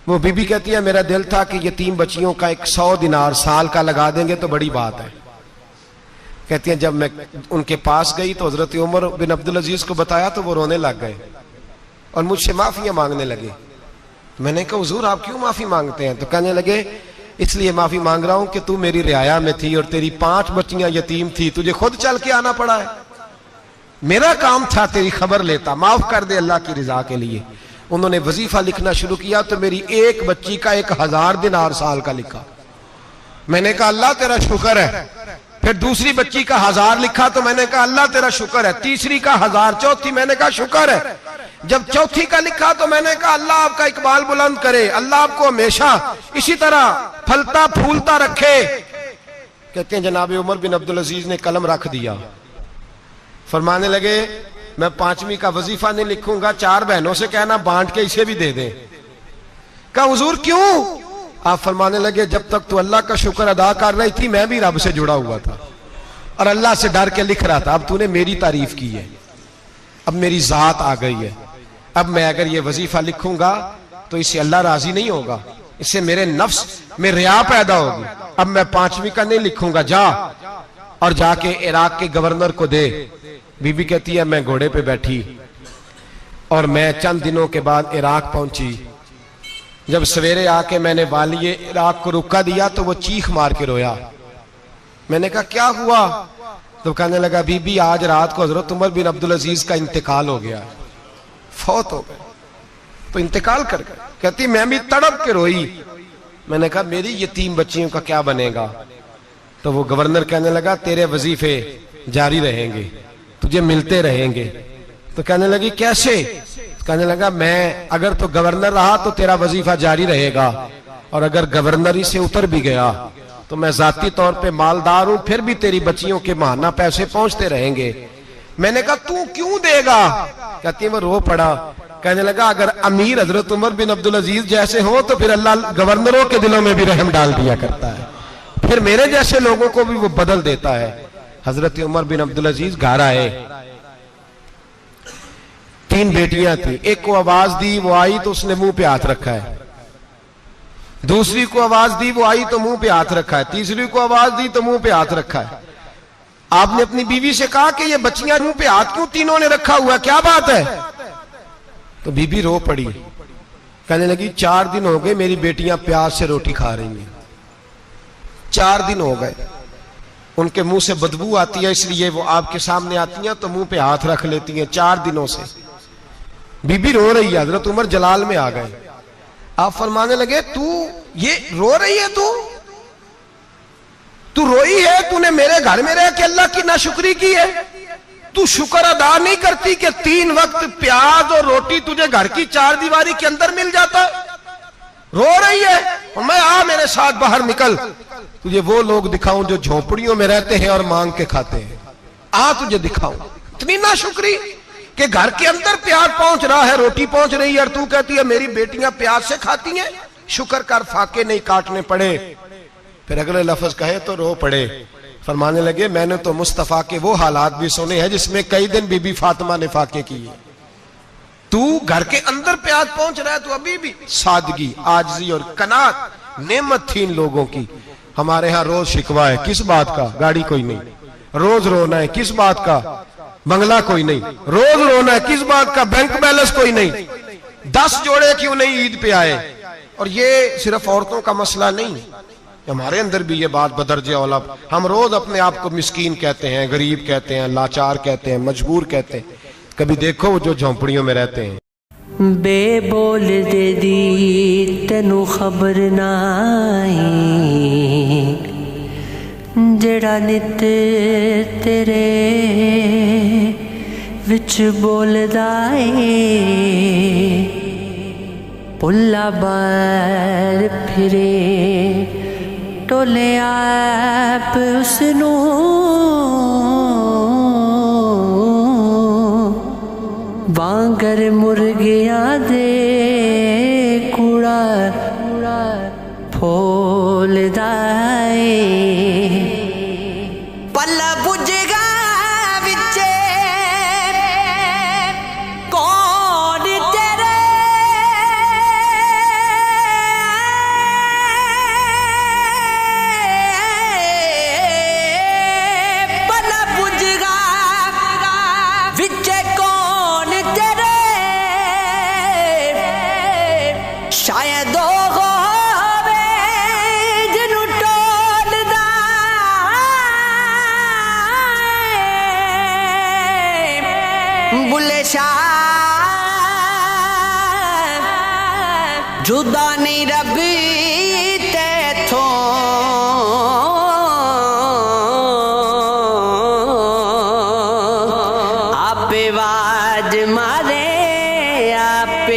وہ بی بی کہتی ہے میرا دل تھا کہ یتیم بچیوں کا 100 دینار سال کا لگا دیں گے تو بڑی بات ہے. کہتی ہیں جب میں ان کے پاس گئی تو حضرت عمر بن عبدالعزیز کو بتایا تو وہ رونے لگ گئے اور مجھ سے معافیاں مانگنے لگے. میں نے کہا حضور آپ کیوں معافی مانگتے ہیں؟ تو کہنے لگے اس لیے معافی مانگ رہا ہوں کہ تو میری رعایا میں تھی اور تیری 5 بچیاں یتیم تھی, تجھے خود چل کے آنا پڑا ہے. میرا کام تھا تیری خبر لیتا, معاف کر دے اللہ کی رضا کے لیے. انہوں نے وظیفہ لکھنا شروع کیا تو میری ایک بچی کا 1000 دینار سال کا لکھا. میں نے کہا اللہ تیرا شکر ہے. پھر دوسری بچی کا 1000 لکھا تو میں نے کہا اللہ تیرا شکر ہے. تیسری کا 1000, چوتھی میں نے کہا شکر ہے. جب چوتھی کا لکھا تو میں نے کہا اللہ آپ کا اقبال بلند کرے, اللہ آپ کو ہمیشہ اسی طرح پھلتا پھولتا رکھے. کہتے ہیں جناب عمر بن عبدالعزیز نے قلم رکھ دیا, فرمانے لگے میں 5ویں کا وظیفہ نہیں لکھوں گا, 4 بہنوں سے کہنا بانٹ کے اسے بھی دے دیں. کہا حضور کیوں؟ آپ فرمانے لگے جب تک تو اللہ کا شکر ادا کر رہی تھی میں بھی رب سے جڑا ہوا تھا اور اللہ سے ڈر کے لکھ رہا تھا. اب تو نے میری تعریف کی ہے, اب میری ذات آ گئی ہے, اب میں اگر یہ وظیفہ لکھوں گا تو اس سے اللہ راضی نہیں ہوگا, اس سے میرے نفس میں ریا پیدا ہوگی. اب میں 5ویں کا نہیں لکھوں گا, جا اور جا کے عراق کے گورنر کو دے. بی بی کہتی ہے میں گھوڑے پہ بیٹھی اور میں چند دنوں کے بعد عراق پہنچی. جب سویرے آ کے میں نے والی عراق کو رکا دیا تو وہ چیخ مار کے رویا. میں نے کہا کیا ہوا؟ تو کہنے لگا بی بی آج رات کو حضرت عمر بن عبدالعزیز کا انتقال ہو گیا, فوت ہو گئے. تو انتقال کر گئے. کہتی میں بھی تڑپ کے روئی. میں نے کہا میری یتیم بچیوں کا کیا بنے گا؟ تو وہ گورنر کہنے لگا تیرے وظیفے جاری رہیں گے, تجھے ملتے رہیں گے. تو کہنے لگی کیسے؟ کہنے لگا میں اگر تو گورنر رہا تو تیرا وظیفہ جاری رہے گا, اور اگر گورنری سے اتر بھی گیا تو میں ذاتی طور پہ مالدار ہوں, پھر بھی تیری بچیوں کے ماہانہ پیسے پہنچتے رہیں گے. میں نے کہا تو کیوں دے گا؟ کہتی وہ رو پڑا. کہنے لگا اگر امیر حضرت عمر بن عبدالعزیز جیسے ہوں تو پھر اللہ گورنروں کے دلوں میں بھی رحم ڈال دیا کرتا ہے, پھر میرے جیسے لوگوں کو بھی وہ بدل دیتا ہے. حضرت عمر بن عبدالعزیز گھر آئے, 3 بیٹیاں تھیں. ایک کو آواز دی وہ آئی تو اس نے منہ پہ ہاتھ رکھا ہے, دوسری کو آواز دی وہ آئی تو منہ پہ ہاتھ رکھا ہے, تیسری کو آواز دی تو منہ پہ ہاتھ رکھا ہے. آپ نے اپنی بیوی سے کہا کہ یہ بچیاں منہ پہ ہاتھ کیوں تینوں نے رکھا ہوا, کیا بات ہے؟ تو بی بی رو پڑی, کہنے لگی 4 دن ہو گئے میری بیٹیاں پیار سے روٹی کھا رہی ہیں, 4 دن ہو گئے. ان کے منہ سے بدبو آتی ہے اس لیے وہ آپ کے سامنے آتی ہیں تو منہ پہ ہاتھ رکھ لیتی ہیں 4 دنوں سے. بی بی رو رہی ہے. حضرت عمر جلال میں آ گئے. آپ فرمانے لگے تو یہ رو رہی ہے, تو روئی ہے, تو نے میرے گھر میں رہ کے اللہ کی ناشکری کی ہے, تو شکر ادا نہیں کرتی کہ 3 وقت پیاز اور روٹی تجھے گھر کی 4 دیواری کے اندر مل جاتا. رو رہی ہے, اور میں آ میرے ساتھ باہر نکل, تجھے وہ لوگ دکھاؤں جو جھونپڑیوں میں رہتے ہیں اور مانگ کے کھاتے ہیں. آ تجھے دکھاؤں. اتنی ناشکری کہ گھر کے اندر پیاز پہنچ رہا ہے, روٹی پہنچ رہی ہے, اور تو کہتی ہے میری بیٹیاں پیاز سے کھاتی ہیں, شکر کر فاقے نہیں کاٹنے پڑے. پھر اگلے لفظ کہے تو رو پڑے. فرمانے لگے میں نے تو مصطفیٰ کے وہ حالات بھی سنے ہیں جس میں کئی دن بی بی فاطمہ نے فاقے کیے. تو گھر کے اندر پیاز پہنچ رہا ہے, تو ابھی بھی سادگی, عاجزی اور قناعت نعمت تھی ان لوگوں کی. ہمارے ہاں روز شکوا ہے, کس بات کا؟ گاڑی کوئی نہیں. روز رونا ہے, کس بات کا؟ بنگلہ کوئی نہیں. روز رونا ہے, کس بات کا؟ بینک بیلنس کوئی نہیں. 10 جوڑے کیوں نہیں عید پہ آئے؟ اور یہ صرف عورتوں کا مسئلہ نہیں, ہمارے اندر بھی یہ بات بدرجہ اولا. ہم روز اپنے آپ کو مسکین کہتے ہیں, غریب کہتے ہیں, لاچار کہتے ہیں, مجبور کہتے ہیں. کبھی دیکھو وہ جو جھونپڑیوں میں رہتے ہیں. بے بول دے دی تینو خبر نہ جڑا نت تیرے وچ بولدا اے, پلا بار پھرے ٹولے آپ اس نو وانگر مرغیاں دے کوڑا پھولدا اے. پلا بج گا وچے کون تیرے بلے شاہ جدا نہیں رب تیتھوں آپ واج مارے آپ